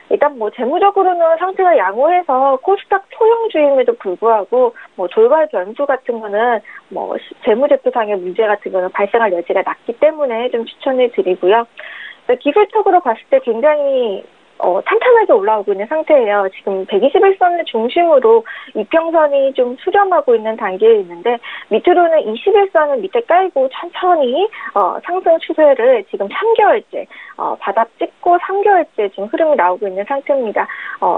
일단 재무적으로는 상태가 양호해서 코스닥 소형주임에도 불구하고 돌발 변수 같은 거는 재무제표상의 문제 같은 거는 발생할 여지가 낮기 때문에 좀 추천을 드리고요. 기술적으로 봤을 때 굉장히 탄탄하게 올라오고 있는 상태예요. 지금 121선을 중심으로 이평선이 좀 수렴하고 있는 단계에 있는데 밑으로는 21선을 밑에 깔고 천천히 상승 추세를 지금 3개월째 바닥 찍고 3개월째 지금 흐름이 나오고 있는 상태입니다.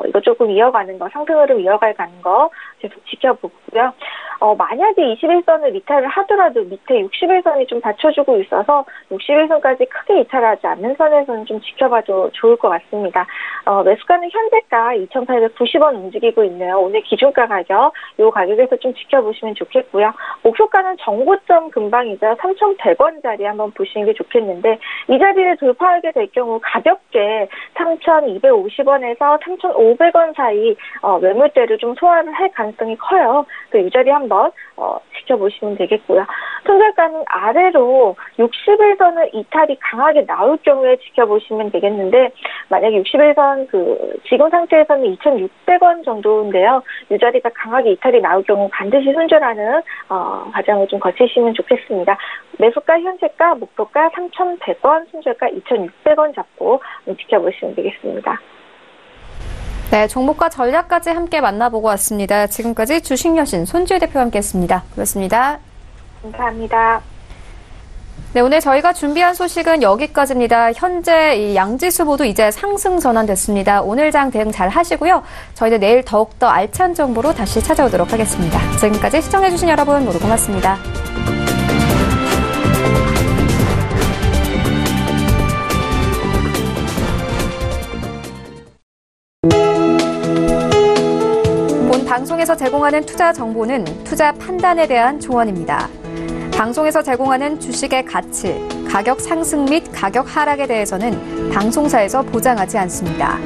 이거 조금 이어가는 거, 상승 흐름 이어가는 거 계속 지켜보고요. 만약에 21선을 이탈을 하더라도 밑에 61선이 좀 받쳐주고 있어서 61선까지 크게 이탈하지 않는 선에서는 좀 지켜봐도 좋을 것 같습니다. 매수가는 현재가 2,890원 움직이고 있네요. 오늘 기준가 가격, 이 가격에서 좀 지켜보시면 좋겠고요. 목표가는 정고점 근방이자 3,100원짜리 한번 보시는 게 좋겠는데 이 자리를 돌파하게 될 경우 가볍게 3,250원에서 3,500원 사이 매물대를 좀 소화를 할 가능성이 커요. 이 자리 한번 지켜보시면 되겠고요. 손절가는 아래로 61선을 이탈이 강하게 나올 경우에 지켜보시면 되겠는데 만약에 61선 지금 상태에서는 2,600원 정도인데요. 이 자리가 강하게 이탈이 나올 경우 반드시 손절하는 과정을 좀 거치시면 좋겠습니다. 매수가 현재가 목표가 3,100원, 손절가 2,600원 잡고 지켜보시면 되겠습니다. 네, 종목과 전략까지 함께 만나보고 왔습니다. 지금까지 주식여신 손지혜 대표와 함께했습니다. 고맙습니다. 감사합니다. 네, 오늘 저희가 준비한 소식은 여기까지입니다. 현재 이 양지수 모두 이제 상승 전환됐습니다. 오늘 장 대응 잘 하시고요. 저희는 내일 더욱더 알찬 정보로 다시 찾아오도록 하겠습니다. 지금까지 시청해주신 여러분 모두 고맙습니다. 본 방송에서 제공하는 투자 정보는 투자 판단에 대한 조언입니다. 방송에서 제공하는 주식의 가치, 가격 상승 및 가격 하락에 대해서는 방송사에서 보장하지 않습니다.